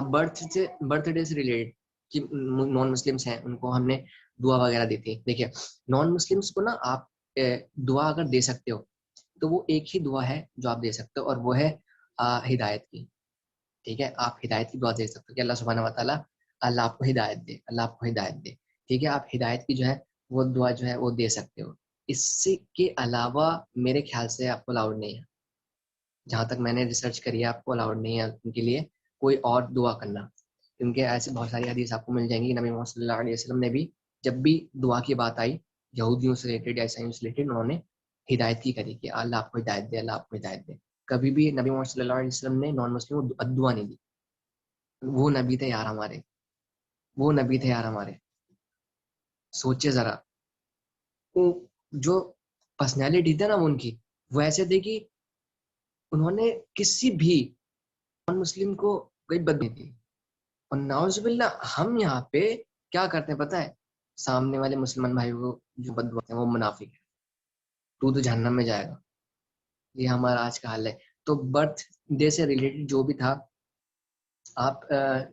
برتھ ڈے سے ریلیٹڈ کہ نان مسلمس ہیں ان کو ہم نے دعا وغیرہ دی تھی. دیکھیے، نان مسلمس کو نا آپ دعا اگر دے سکتے ہو تو وہ ایک ہی دعا ہے جو آپ دے سکتے ہو، اور وہ ہے ہدایت کی. ٹھیک ہے. آپ ہدایت کی دعا دے سکتے ہو کہ اللہ سبحانہ وتعالیٰ اللہ آپ کو ہدایت دے، اللہ آپ کو ہدایت دے. ٹھیک ہے. آپ ہدایت کی جو ہے وہ دعا جو ہے وہ دے سکتے ہو. اس سے کے علاوہ میرے خیال سے آپ کو الاؤڈ نہیں ہے، جہاں تک میں نے ریسرچ کری ہے آپ کو الاؤڈ نہیں ہے ان کے لیے کوئی اور دعا کرنا. کیونکہ ایسے بہت ساری حدیث آپ کو مل جائیں گی. نبی محمد صلی اللہ علیہ وسلم نے بھی جب بھی دعا کی بات آئی یہودیوں سے ریلیٹڈ یا عیسائیوں سے ریلیٹڈ، انہوں نے ہدایت کی کری کہ اللہ آپ کو ہدایت دے، اللہ آپ کو ہدایت دے. کبھی بھی نبی محمد صلی اللہ علیہ وسلم نے نان مسلم کو دعا نہیں دی. وہ نبی تھے یار ہمارے، وہ نبی تھے یار ہمارے. سوچے ذرا، جو پرسنالٹی تھی نا ان کی، وہ ایسے تھے کہ انہوں نے کسی بھی نان مسلم کو کوئی بد نہیں دی. اور نعوذ باللہ ہم یہاں پہ کیا کرتے ہیں پتہ ہے؟ سامنے والے مسلمان بھائی کو جو بد دعا ہیں وہ منافق ہے، تو جہنم میں جائے گا. یہ ہمارا آج کا حال ہے. تو برتھ ڈے سے ریلیٹڈ جو بھی تھا، آپ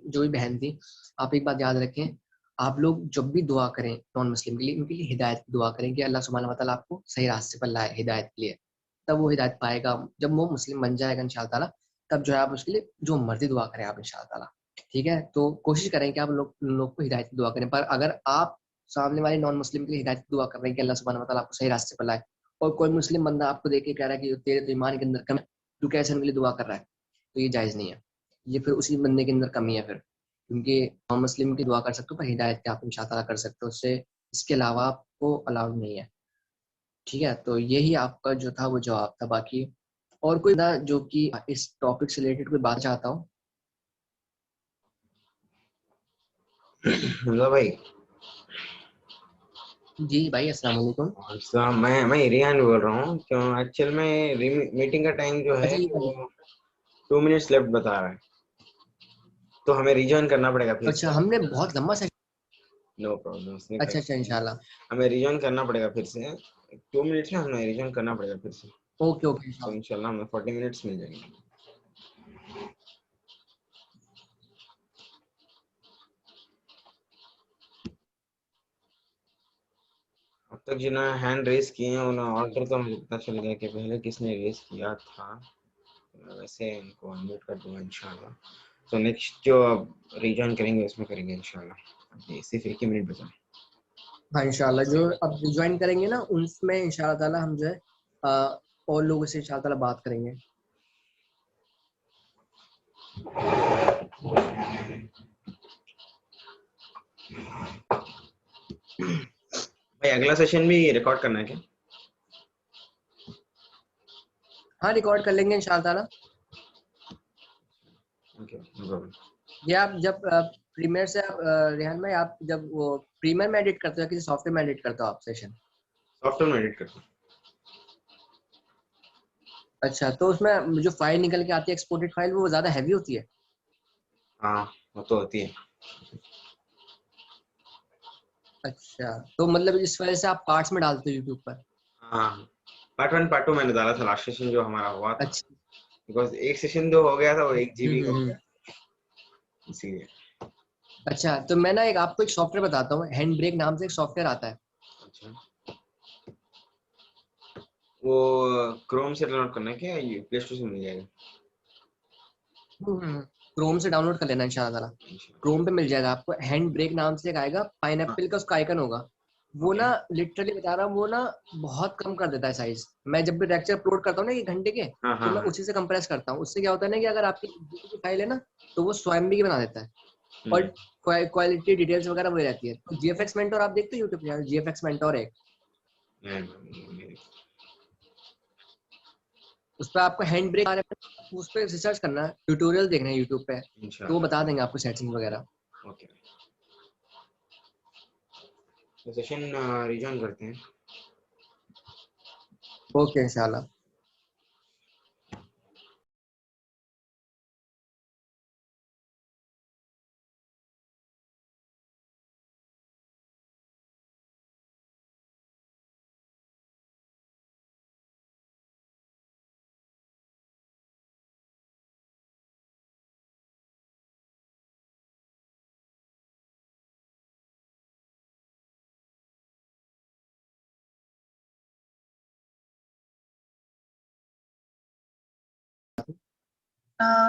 جو بھی بہن تھی، آپ ایک بات یاد رکھیں، آپ لوگ جب بھی دعا کریں نان مسلم کے لیے، ان کے لیے ہدایت کی دعا کریں کہ اللہ سبحانہ وتعالیٰ آپ کو صحیح راستے پر لائے ہدایت کے لیے. تب وہ ہدایت پائے گا. جب وہ مسلم بن جائے گا انشاءاللہ تعالیٰ, تب جو ہے آپ اس کے لیے جو مرضی دعا کریں آپ انشاءاللہ تعالیٰ. ٹھیک ہے, تو کوشش کریں کہ آپ لوگ کو ہدایت کی دعا کریں. پر اگر آپ سامنے والے نان مسلم کے لیے ہدایت کی دعا کر رہے ہیں کہ اللہ سبحانہ وتعالیٰ آپ کو صحیح راستے پر لائے, اور کوئی مسلم بندہ آپ کو دیکھ کے کہہ رہا ہے کہ تیرے تو ایمان کے اندر کمی, تو کیسے ان کے لیے دعا کر رہا ہے, تو یہ جائز نہیں ہے. یہ پھر اسی بندے کے اندر کمی ہے پھر, کیونکہ نان مسلم کی دعا کر سکتے ہو پر ہدایت کے آپ ان شاء اللہ کر سکتے ہو, اس سے اس کے علاوہ آپ کو الاؤڈ نہیں ہے. ٹھیک ہے, تو یہی آپ کا جو تھا وہ جواب تھا. باقی اور کوئی تھا جو کہ اس ٹاپک سے ریلیٹڈ کوئی بات چاہتا ہوں؟ حمزہ بھائی. جی بھائی السلام علیکم. السلام, میں ریحان بول رہا ہوں. کیوں ایکچوئل میں میٹنگ کا ٹائم جو ہے وہ 2 منٹس لیفٹ بتا رہا ہے, تو ہمیں ریجوائن کرنا پڑے گا پھر سے. اچھا, ہم نے بہت لمبا سیشن. No problem. اچھا انشاءاللہ. ہمیں ریجوائن کرنا پڑے گا پھر سے 2 منٹس نا, ہمیں ریجوائن کرنا پڑے گا پھر سے. اوکے اوکے تو انشاءاللہ ہمیں 40 منٹس مل جائیں گے. اب تک جنہوں نے ہینڈ ریز کیے ہیں انہیں آرڈر تو مجھے پتہ چل گیا کہ پہلے کس نے ریز کیا تھا. ویسے ان کو انمیوٹ کر دوں گا انشاءاللہ. تو نیکسٹ جو ریجوائن کریں گے اس میں کریں گے انشاءاللہ. صرف 1 منٹ بچا. ہاں انشاءاللہ, جو اب جوائن کریں گے نا ان میں انشاءاللہ تعالیٰ ہم جو ہے اور لوگوں سے انشاءاللہ تعالیٰ بات کریں گے. بھائی اگلا سیشن بھی ریکارڈ کرنا ہے کیا؟ ہاں ریکارڈ کر لیں گے انشاءاللہ تعالیٰ. Okay, no problem. یہ آپ جب پریمیئر سے ریحان بھائی, آپ جب وہ پریمیئر میں ایڈٹ کرتے ہو یا کسی سافٹ ویئر میں ایڈٹ کرتے ہو آپ سیشن؟ سافٹ ویئر میں ایڈٹ کرتا ہوں. اچھا, تو اس میں جو فائل نکل کے آتی ہے ایکسپورٹڈ فائل, وہ زیادہ ہیوی ہوتی ہے؟ ہاں وہ تو ہوتی ہے. اچھا, تو مطلب اس وجہ سے آپ پارٹس میں ڈالتے ہو یوٹیوب پر؟ ہاں, پارٹ 1 پارٹ 2 میں نے ڈالا تھا. لاسٹ سیشن جو ہمارا ہوا تھا, اچھا. بیکاز ایک سیشن جو ہو گیا تھا وہ 1 GB کا ہو گیا, اسی لیے. اچھا, تو میں نا آپ کو ایک سافٹ ویئر بتاتا ہوں, ہینڈ بریک نام سے ایک سافٹ ویئر آتا ہے. اچھا, وہ کروم سے ڈاؤن لوڈ کرنا ہے کیا, یہ پلے اسٹور سے مل جائے گا؟ کروم سے ڈاؤن لوڈ کر لینا انشاءاللہ تعالیٰ. کروم پہ مل جائے گا آپ کو. ہینڈ بریک نام سے ایک آئے گا, پائن ایپل کا اس کا آئیکن ہوگا. وہ نا لٹرلی بتا رہا ہوں, وہ نا بہت کم کر دیتا ہے سائز. میں جب بھی لیکچر اپلوڈ کرتا ہوں نا 1 گھنٹے کے, تو میں اسی سے کمپریس کرتا ہوں. اس سے کیا ہوتا ہے نا کہ اگر آپ کی فائل ہے نا تو وہ سوائم بھی بنا دیتا ہے, اور کوالٹی ڈیٹیلز وغیرہ وہی رہتی ہے. جی ایف ایکس مینٹور آپ دیکھتے ہو یوٹیوب چینل, جی ایف ایکس مینٹور ایک, اس پہ آپ کو ہینڈ بریک اس پہ ریسرچ کرنا ہے, ٹیوٹوریل دیکھنا ہے یوٹیوب پہ, تو وہ بتا دیں گے آپ کو سیٹنگ وغیرہ. اوکے, تو سیشن ریجوائن کرتے ہیں. اوکے انشاءاللہ.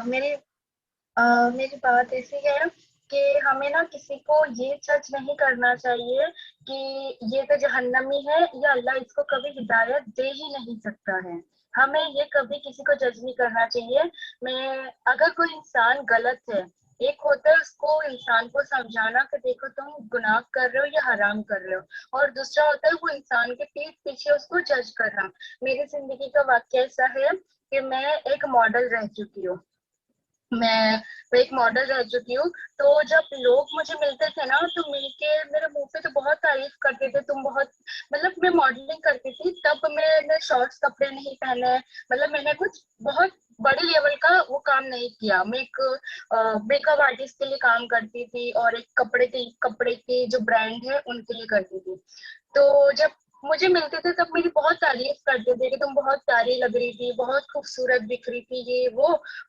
میری بات ایسی ہے کہ ہمیں نا کسی کو یہ جج نہیں کرنا چاہیے کہ یہ تو جہنمی ہے یا اللہ اس کو کبھی ہدایت دے ہی نہیں سکتا ہے. ہمیں یہ کبھی کسی کو جج نہیں کرنا چاہیے. اگر کوئی انسان غلط ہے, ایک ہوتا ہے اس کو انسان کو سمجھانا کہ دیکھو تم گناہ کر رہے ہو یا حرام کر رہے ہو, اور دوسرا ہوتا ہے وہ انسان کے پیٹھ پیچھے اس کو جج کرنا. میری زندگی کا واقعہ ایسا ہے کہ میں ایک ماڈل رہ چکی ہوں. تو جب لوگ مجھے ملتے تھے نا تو مل کے میرے منہ پہ تو بہت تعریف کرتے تھے, تم بہت, مطلب میں ماڈلنگ کرتی تھی تب میں نے شارٹس کپڑے نہیں پہنے, مطلب میں نے کچھ بہت بڑے لیول کا وہ کام نہیں کیا. میں ایک میک اپ آرٹسٹ کے لیے کام کرتی تھی اور ایک کپڑے کی جو برانڈ ہے ان کے لیے کرتی تھی. تو جب مجھے ملتے تھے تب میری بہت تعریف کرتے تھے کہ تم بہت پیاری لگ رہی تھی، بہت خوبصورت دکھ رہی تھی، یہ وہ.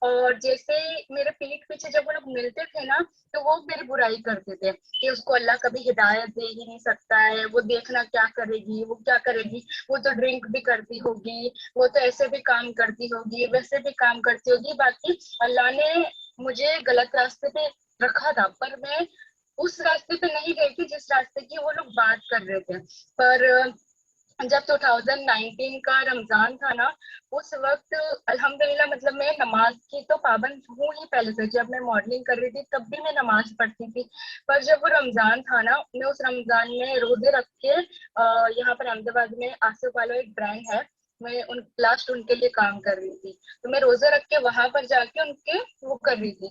اور جیسے میرے پیٹھ پیچھے جب وہ لوگ ملتے تھے نا تو وہ میری برائی کرتے تھے کہ اس کو اللہ کبھی ہدایت دے ہی نہیں سکتا ہے، وہ دیکھنا کیا کرے گی، وہ کیا کرے گی، وہ تو ڈرنک بھی کرتی ہوگی، وہ تو ایسے بھی کام کرتی ہوگی، ویسے بھی کام کرتی ہوگی. باقی اللہ نے مجھے غلط راستے پہ رکھا تھا، پر میں اس راستے پہ نہیں گئی تھی جس راستے کی وہ لوگ بات کر رہے تھے. پر جب 2019 کا رمضان تھا نا، اس وقت الحمدللہ مطلب میں نماز کی تو پابند ہوں ہی پہلے سے. جب میں ماڈلنگ کر رہی تھی تب بھی میں نماز پڑھتی تھی. پر جب وہ رمضان تھا نا، میں اس رمضان میں روزے رکھ کے یہاں پر احمد آباد میں آصف والا ایک برانڈ ہے، میں لاسٹ ان کے لیے کام کر رہی تھی. تو میں روزے رکھ کے وہاں پر جا کے ان کے وہ کر رہی تھی.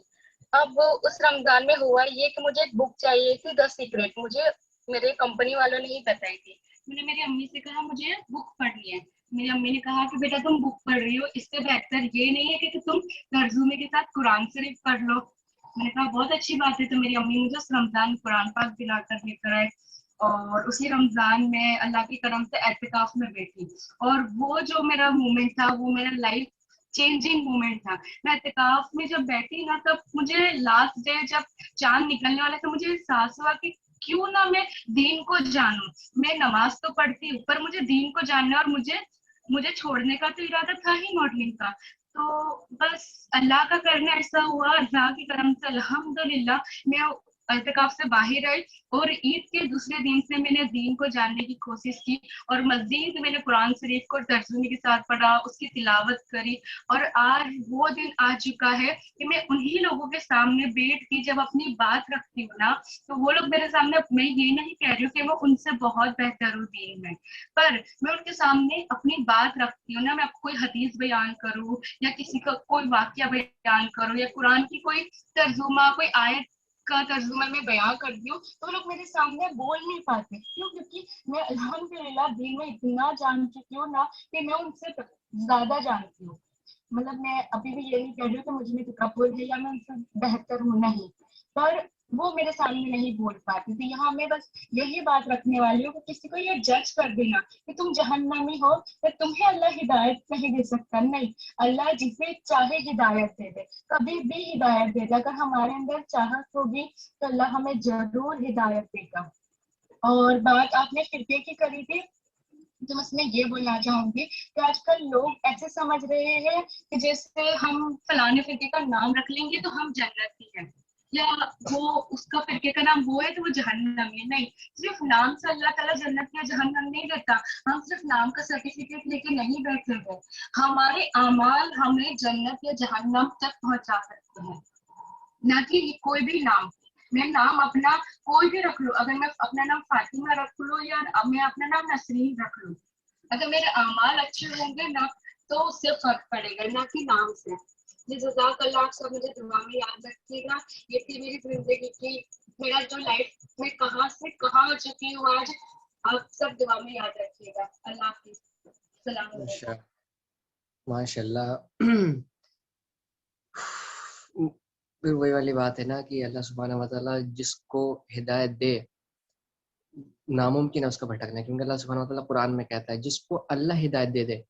اب اس رمضان میں ہوا یہ کہ مجھے ایک بک چاہیے تھی، دا سیکریٹ. مجھے میرے کمپنی والوں نے ہی بتائی تھی. میں نے میری امی سے کہا مجھے بک پڑھنی ہے. میری امی نے کہا کہ بیٹا تم بک پڑھ رہی ہو، اس سے بہتر یہ نہیں ہے کہ تم ترجمے کے ساتھ قرآن شریف پڑھ لو. میں نے کہا بہت اچھی بات ہے. تو میری امی مجھے اس رمضان قرآن پاک دلا کر لے کر آئے، اور اسی رمضان میں اللہ کی کرم سے اعتکاف میں بیٹھی. اور وہ جو میرا مومنٹ تھا وہ میرا لائف چینجنگ مومنٹ تھا. میں اعتکاف میں جب بیٹھی نا، تب مجھے لاسٹ ڈے جب چاند نکلنے والا تھا، مجھے احساس ہوا کہ کیوں نہ میں دین کو جانوں. میں نماز تو پڑھتی ہوں پر مجھے دین کو جاننا، اور مجھے چھوڑنے کا تو ارادہ تھا ہی ماڈلنگ کا. تو بس اللہ کا کرنا ایسا ہوا، اللہ کی کرم سے الحمدللہ میں اعتکاف سے باہر آئی، اور عید کے دوسرے دن سے میں نے دین کو جاننے کی کوشش کی، اور مزید میں نے قرآن شریف کو ترجمے کے ساتھ پڑھا، اس کی تلاوت کری. اور آج وہ دن آ چکا ہے کہ میں انہی لوگوں کے سامنے بیٹھ کے جب اپنی بات رکھتی ہوں نا، تو وہ لوگ میرے سامنے، میں یہ نہیں کہہ رہی ہوں کہ وہ ان سے بہت بہتر ہو دین میں، پر میں ان کے سامنے اپنی بات رکھتی ہوں نا. میں کوئی حدیث بیان کروں یا کسی کا کوئی واقعہ بیان کروں یا قرآن کی کوئی ترجمہ، کوئی آیت کا ترجمہ میں بیان کرتی ہوں، تو لوگ میرے سامنے بول نہیں پاتے. کیوں؟ کیونکہ میں الحمدللہ دین میں اتنا جان چکی ہوں نا کہ میں ان سے زیادہ جانتی ہوں. مطلب میں ابھی بھی یہ نہیں کہہ رہی ہوں کہ مجھ میں تکبر ہے یا میں ان سے بہتر ہوں، نہیں، پر وہ میرے سامنے نہیں بول پاتی تھی. یہاں میں بس یہی بات رکھنے والی ہوں کہ کسی کو یہ جج کر دینا کہ تم جہنمی ہو تو تمہیں اللہ ہدایت نہیں دے سکتا. نہیں، اللہ جسے چاہے ہدایت دے دے، کبھی بھی ہدایت دے دے. اگر ہمارے اندر چاہت ہوگی تو اللہ ہمیں ضرور ہدایت دے گا. اور بات آپ نے فرقے کی کری تھی، تو میں اس میں یہ بولنا چاہوں گی کہ آج کل لوگ ایسے سمجھ رہے ہیں کہ جیسے ہم فلانے فرقے کا نام رکھ لیں گے تو ہم جنتی ہیں، یا وہ اس کا فرقے کا نام وہ ہے تو وہ جہنمی ہے. نہیں، صرف نام سے اللہ تعالیٰ جنت یا جہنم نہیں دیتا. ہم صرف نام کا سرٹیفکیٹ لے کے نہیں بیٹھے ہوئے، ہمارے اعمال ہمیں جنت یا جہنم تک پہنچا سکتے ہیں، نہ کہ کوئی بھی نام. میں نام اپنا کوئی بھی رکھ لوں، اگر میں اپنا نام فاطمہ رکھ لوں یا میں اپنا نام نسرین رکھ لوں، اگر میرے اعمال اچھے ہوں گے نا تو اس سے فرق پڑے گا، نہ کہ نام سے. جزاک اللہ. آپ سب مجھے دعا میں یاد رکھیے گا. یہ تھی میری زندگی کی، میرا جو لائف میں کہاں سے کہاں آ چکی ہوں آج، آپ سب دعا میں یاد رکھیے گا. اللہ حافظ. السلام علیکم. ماشاء اللہ. پھر وہی والی بات ہے نا کہ اللہ سبحانہ و تعالیٰ جس کو ہدایت دے، ناممکن ہے اس کا بھٹکنا، کیونکہ اللہ سبحانہ و تعالیٰ قرآن میں کہتا ہے جس کو اللہ ہدایت دے دے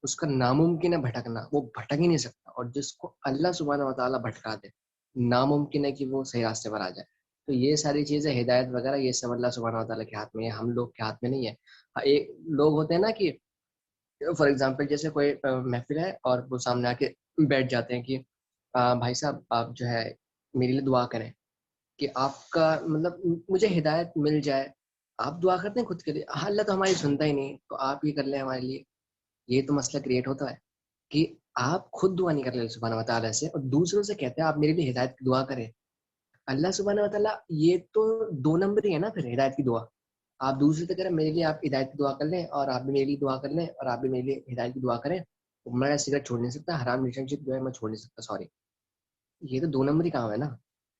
اس کا ناممکن ہے بھٹکنا، وہ بھٹک ہی نہیں سکتا. اور جس کو اللہ سبحانہ و تعالیٰ بھٹکا دے، ناممکن ہے کہ وہ صحیح راستے پر آ جائے. تو یہ ساری چیزیں ہدایت وغیرہ یہ سب اللہ سبحانہ و تعالیٰ کے ہاتھ میں ہے، ہم لوگ کے ہاتھ میں نہیں ہے. ایک لوگ ہوتے ہیں نا کہ فار ایگزامپل جیسے کوئی محفل ہے اور وہ سامنے آ کے بیٹھ جاتے ہیں کہ بھائی صاحب آپ جو ہے میرے لیے دعا کریں کہ آپ کا مطلب مجھے ہدایت مل جائے. آپ دعا کرتے ہیں خود کے لیے، اللہ تو ہماری سنتا ہی نہیں، تو آپ ہی کر لیں ہمارے لیے. یہ تو مسئلہ کریٹ ہوتا ہے کہ آپ خود دعا نہیں کر رہے سبحانہ و تعالیٰ سے، اور دوسروں سے کہتے ہیں آپ میرے لیے ہدایت کی دعا کریں. اللہ سبحانہ و تعالیٰ یہ تو 2 نمبر ہی ہے نا پھر ہدایت کی دعا. آپ دوسرے سے کریں میرے لیے آپ ہدایت کی دعا کر لیں، اور آپ بھی میرے لیے دعا کر لیں، اور آپ بھی میرے لیے ہدایت کی دعا کریں. میں سگریٹ چھوڑ نہیں سکتا، حرام ریلیشن شپ جو ہے میں چھوڑ نہیں سکتا، سوری. یہ تو 2 نمبر ہی کام ہے نا.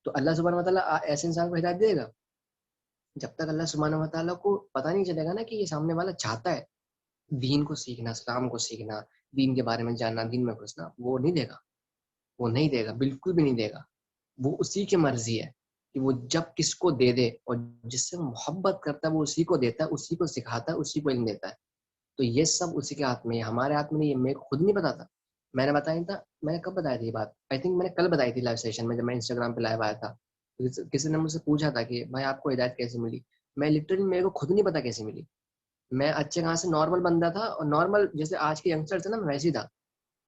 تو اللہ سبحانہ و تعالیٰ ایسے انسان کو ہدایت دے گا جب تک اللہ سبحانہ و تعالیٰ کو پتہ نہیں چلے گا نا کہ یہ سامنے والا چاہتا ہے دین کو سیکھنا، اسلام کو سیکھنا، دین کے بارے میں جاننا، دین میں گھسنا. وہ نہیں دے گا، وہ نہیں دے گا، بالکل بھی نہیں دے گا. وہ اسی کی مرضی ہے کہ وہ جب کس کو دے دے اور جس سے محبت کرتا ہے وہ اسی کو دیتا ہے, اسی کو سکھاتا ہے, اسی کو علم دیتا ہے. تو یہ سب اسی کے ہاتھ میں ہے, ہمارے ہاتھ میں نہیں. یہ میرے کو خود نہیں پتا تھا, میں نے بتایا تھا. میں نے کب بتایا تھی یہ بات؟ آئی تھنک میں نے کل بتائی تھی لائیو سیشن میں, جب میں انسٹاگرام پہ لائیو آیا تھا. کسی نے مجھ سے پوچھا تھا کہ بھائی آپ کو ہدایت کیسے ملی. میں لٹرلی میرے کو خود نہیں پتا کیسے ملی. میں اچھے کہاں سے نارمل بندہ تھا, اور نارمل جیسے آج کے ینگسٹر تھے نا, میں ویسے ہی تھا.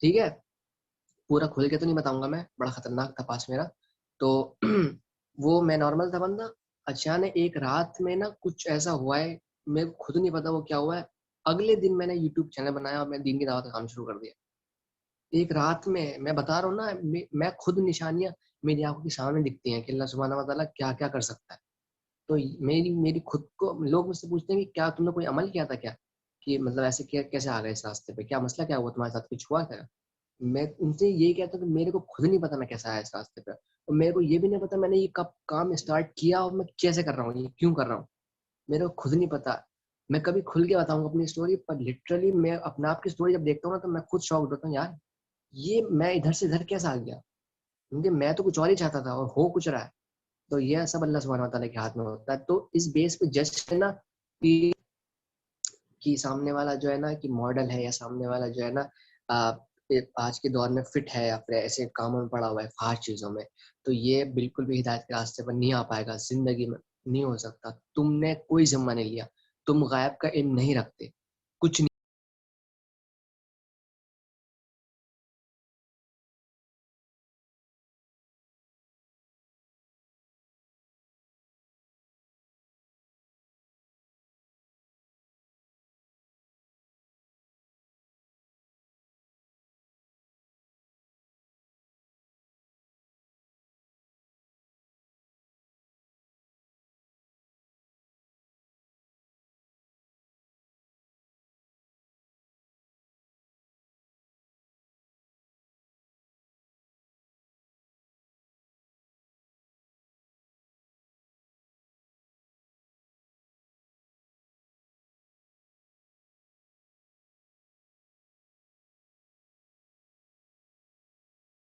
ٹھیک ہے, پورا کھل کے تو نہیں بتاؤں گا میں, بڑا خطرناک تھا پاس میرا. تو وہ میں نارمل تھا بندہ. اچانک ایک رات میں نا کچھ ایسا ہوا ہے, میرے کو خود نہیں پتا وہ کیا ہوا ہے. اگلے دن میں نے یوٹیوب چینل بنایا اور میں دین کی دعوت کا کام شروع کر دیا. ایک رات میں بتا رہا ہوں نا, میں خود نشانیاں میری آنکھوں کے سامنے دکھتی ہیں کہ اللہ سبحانہ و تعالیٰ کیا کیا کر سکتا ہے. تو میری خود کو لوگ مجھ سے پوچھتے ہیں کہ کیا تم نے کوئی عمل کیا تھا کیا, کہ مطلب ایسے کیسے آ گئے اس راستے پہ, کیا مسئلہ کیا ہوا تمہارے ساتھ, کچھ ہوا کیا. میں ان سے یہی کہتا ہوں کہ میرے کو خود نہیں پتا میں کیسا آیا اس راستے پہ, اور میرے کو یہ بھی نہیں پتا میں نے یہ کب کام اسٹارٹ کیا اور میں کیسے کر رہا ہوں, یہ کیوں کر رہا ہوں, میرے کو خود نہیں پتا. میں کبھی کھل کے بتاؤں گا اپنی اسٹوری, پر لٹرلی میں اپنے آپ کی اسٹوری جب دیکھتا ہوں نا تو میں خود شاک ہوتا ہوں, یار یہ میں ادھر سے ادھر کیسا آ گیا, کیونکہ میں تو کچھ اور ہی چاہتا تھا اور ہو کچھ رہا ہے. تو یہ سب اللہ سبحانہ و تعالیٰ کے ہاتھ میں ہوتا ہے. تو اس بیس پہ جج کرنا کہ سامنے والا جو ہے نا کہ ماڈل ہے, یا سامنے والا جو ہے نا آج کے دور میں فٹ ہے, یا پھر ایسے کاموں میں پڑا ہوا ہے فحش چیزوں میں, تو یہ بالکل بھی ہدایت کے راستے پر نہیں آ پائے گا, زندگی میں نہیں ہو سکتا. تم نے کوئی ذمہ نہیں لیا, تم غائب کا علم نہیں رکھتے, کچھ نہیں.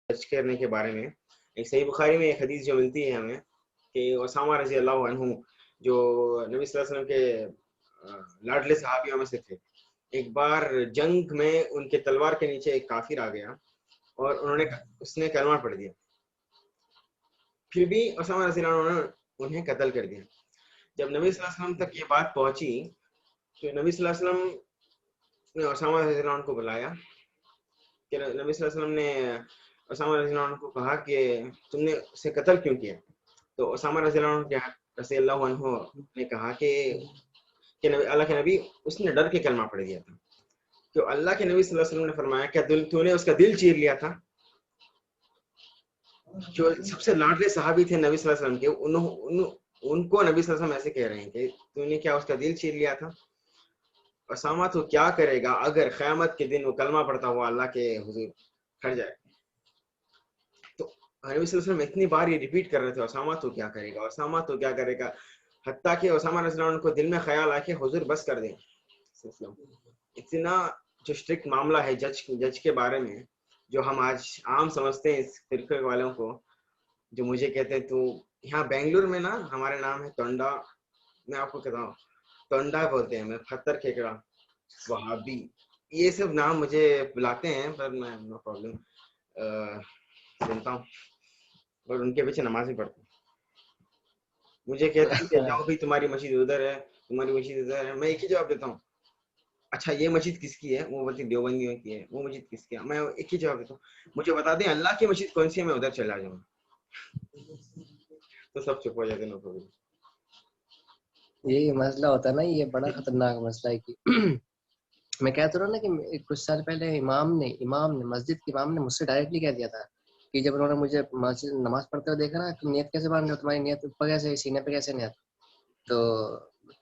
سرچ کرنے کے بارے میں ایک صحیح بخاری میں ایک حدیث جو ملتی ہے ہمیں کہ اسامہ رضی اللہ عنہ جو نبی صلی اللہ علیہ وسلم کے لاڈلے صحابیوں میں سے تھے, ایک بار جنگ میں ان کے تلوار کے نیچے ایک کافر آ گیا اور اس نے کلمہ پڑھ دیا, پھر بھی اسامہ رضی اللہ عنہ نے انہیں قتل کر دیا. جب نبی صلی اللہ علیہ وسلم تک یہ بات پہنچی تو نبی صلی اللہ علیہ وسلم نے اسامہ رضی اللہ عنہ کو بلایا کہ نبی صلی اللہ علیہ وسلم نے اسامہ رضی اللہ عنہ کو کہا کہ تم نے اسے قتل کیوں کیا. تو اسامہ رضی اللہ عنہ نے کہا کہ اللہ کے نبی اس نے ڈر کے کلمہ پڑھ دیا تھا. تو اللہ کے نبی صلی اللہ علیہ وسلم نے فرمایا کیا تو نے اس کا دل چیر لیا تھا. جو سب سے لاڈلے صحابی تھے نبی صلی اللہ علیہ وسلم کے, ان کو نبی صلی اللہ علیہ وسلم ایسے کہہ رہے ہیں کہ تو نے کیا اس کا دل چیر لیا تھا. اسامہ تو کیا کرے گا اگر قیامت کے دن وہ کلمہ پڑھتا ہوا اللہ کے حضور کھڑ جائے. تو نبی صلی اللہ علیہ وسلم اتنی بار یہ ریپیٹ کر رہے تھے اسامہ تو کیا کرے گا, اسامہ تو کیا کرے گا, حتیٰ کہ اسامہ رضی اللہ عنہ کو دل میں خیال آیا کہ حضور بس کر دیں. اتنا جو اسٹرکٹ معاملہ ہے جج کے بارے میں, جو ہم آج عام سمجھتے ہیں اس فرقے والوں کو, جو مجھے کہتے ہیں تو یہاں بنگلور میں نا ہمارے نام ہے تونڈا, میں آپ کو کہتا ہوں تونڈا بولتے ہیں, میں پتھر کھیکڑا, وہابی, یہ سب نام مجھے بلاتے ہیں, پر میں نو پرابلم سنتا ہوں اور ان کے پیچھے نماز بھی پڑھتا ہوں. مجھے کہتے ہیں کہ جاؤ بھائی تمہاری مسجد ادھر ہے, تمہاری مسجد ادھر ہے, میں ایک ہی جواب دیتا ہوں, اچھا یہ مسجد کس کی ہے, وہ بولتی دیوبندیوں کی ہے, وہ مسجد کس کی ہے, میں ایک ہی جواب دیتا ہوں, مجھے بتا دیں اللہ کی مسجد کون سی ہے, میں ادھر چلا جاؤں. تو سب چپ ہو جاتے ہیں. یہ مسئلہ ہوتا ہے نا, یہ بڑا خطرناک مسئلہ ہے کہ میں کہتا رہا نا کہ کچھ سال پہلے امام نے مسجد کے امام نے مجھ سے ڈائریکٹلی کہہ دیا تھا کہ جب انہوں نے مجھے مسجد نماز پڑھتے ہوئے دیکھا نا, تم نیت کیسے باندھ رہے ہو, تمہاری نیت اوپر کیسے, سینے پہ کیسے نیت, تو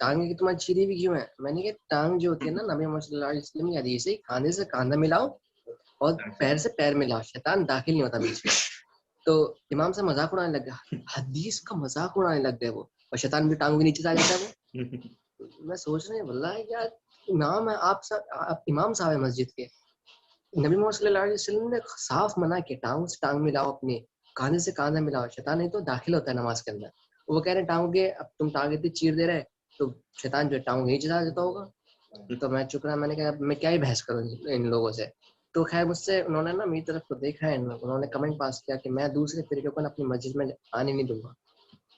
ٹانگ کی تمہاری چھری بھی کیوں ہے. میں نے کہا ٹانگ جو ہوتی ہے نا, نبی محمد صلی اللہ علیہ وسلم کی حدیث ہے, کاندھے سے کاندھا ملاؤ اور پیر سے پیر ملاؤ, شیطان داخل نہیں ہوتا بیچ میں. تو امام سے مذاق اڑانے لگ گیا, حدیث کا مذاق اڑانے لگ گئے وہ, اور شیطان بھی ٹانگ بھی نیچے سے آ جاتا ہے وہ. میں سوچ رہے ہیں واللہ یار امام ہے, آپ امام صاحب ہے مسجد کے, نبی محمد صلی اللہ علیہ وسلم نے صاف منع کیا ٹانگ سے ٹانگ ملاؤ, اپنے کاندھے سے کاندھا ملا ہوا شیطان نہیں تو داخل ہوتا ہے نماز کے اندر. وہ کہہ رہے ہیں ٹانگوں کے اب تم ٹانگ اتنی چیر دے رہے تو شیطان جو ہے ٹانگوں یہی چلا دیتا ہوگا. تو میں چپ رہا, میں نے کہا میں کیا ہی بحث کروں ان لوگوں سے. تو خیر مجھ سے انہوں نے نا میری طرف کو دیکھا ہے, انہوں نے کمنٹ پاس کیا کہ میں دوسرے طریقے کو اپنی مسجد میں آنے نہیں دوں گا.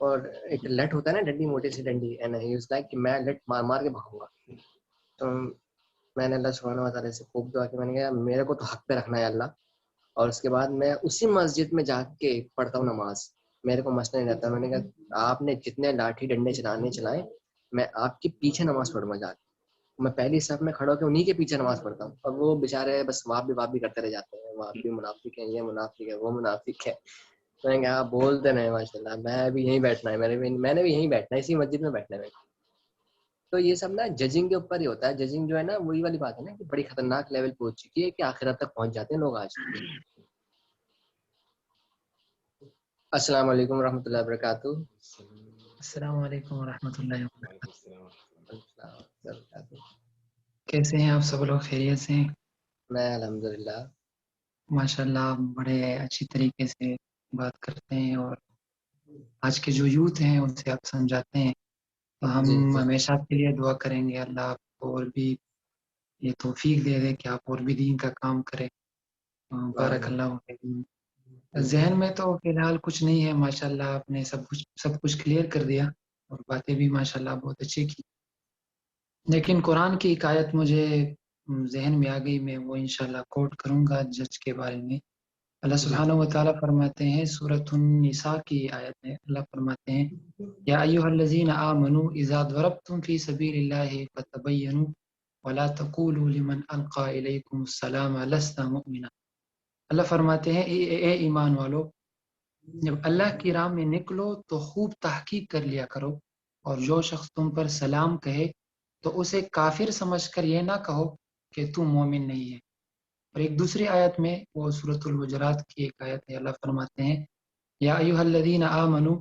اور ایک لٹ ہوتا ہے نا ڈنڈی, موٹی سی ڈنڈی, اینڈ ہی واز لائک کہ میں لٹ مار مار کے بھاگوں گا. تو میں نے اللہ سبحانہ و تعالیٰ سے خوب دعا کی, میں نے کہا میرے کو تو حق پہ رکھنا ہے اللہ, اور اس کے بعد میں اسی مسجد میں جا کے پڑھتا ہوں نماز, میرے کو مسئلہ نہیں رہتا. میں نے کہا آپ نے جتنے لاٹھی ڈنڈے چلائیں میں آپ کے پیچھے نماز پڑھوں گا جا کے. میں پہلی صف میں کھڑا ہو کے انہیں کے پیچھے نماز پڑھتا ہوں, اور وہ بےچارے بس واپ بھی کرتے رہ جاتے ہیں, واپ بھی منافق ہیں, یہ منافق ہے, وہ منافق ہے. میں نے کہا بولتے نہیں ماشاء اللہ, میں بھی یہیں بیٹھنا ہے, میں نے بھی یہیں بیٹھنا ہے, اسی مسجد میں بیٹھنا ہے. تو یہ سب نا ججنگ کے اوپر ہی ہوتا ہے. ججنگ جو ہے نا وہی والی بات ہے نا کہ بڑی خطرناک لیول پہنچ چکی ہے کہ آخرت تک پہنچ جاتے ہیں لوگ آج. السلام علیکم ورحمۃ اللہ وبرکاتہ. السلام علیکم ورحمۃ اللہ وبرکاتہ. وعلیکم السلام. کیسے ہیں آپ سب لوگ؟ خیریت سے ہیں؟ میں الحمدللہ. ماشاء اللہ آپ بڑے اچھی طریقے سے بات کرتے ہیں اور آج کے جو یوتھ ہیں ان سے آپ سمجھاتے ہیں. تو ہم جی جی ہمیشہ آپ کے لیے دعا کریں گے, اللہ آپ کو اور بھی یہ توفیق دے دے کہ آپ اور بھی دین کا کام کریں. بارک اللہ فیکم. ذہن میں تو فی الحال کچھ نہیں ہے, ماشاء اللہ آپ نے سب کچھ کلیئر کر دیا اور باتیں بھی ماشاء اللہ بہت اچھی کی. لیکن قرآن کی ایک آیت مجھے ذہن میں آ گئی, میں وہ انشاءاللہ کوٹ کروں گا جج کے بارے میں. اللہ سبحانہ و تعالیٰ فرماتے ہیں, سورۃ النساء کی آیت ہے, اللہ فرماتے ہیں یا ایھا الذین آمنوا اذا ضربتم فی سبیل اللہ فتبینوا ولا تقولوا لمن القى الیکم السلام لست مؤمنا. اللہ فرماتے ہیں اے ایمان والو, جب اللہ کی راہ میں نکلو تو خوب تحقیق کر لیا کرو, اور جو شخص تم پر سلام کہے تو اسے کافر سمجھ کر یہ نہ کہو کہ تو مومن نہیں ہے. اور ایک دوسری آیت میں, وہ سورۃ الحجرات کی ایک آیت ہے, اللہ فرماتے ہیں یا ایھا الذین آمنوا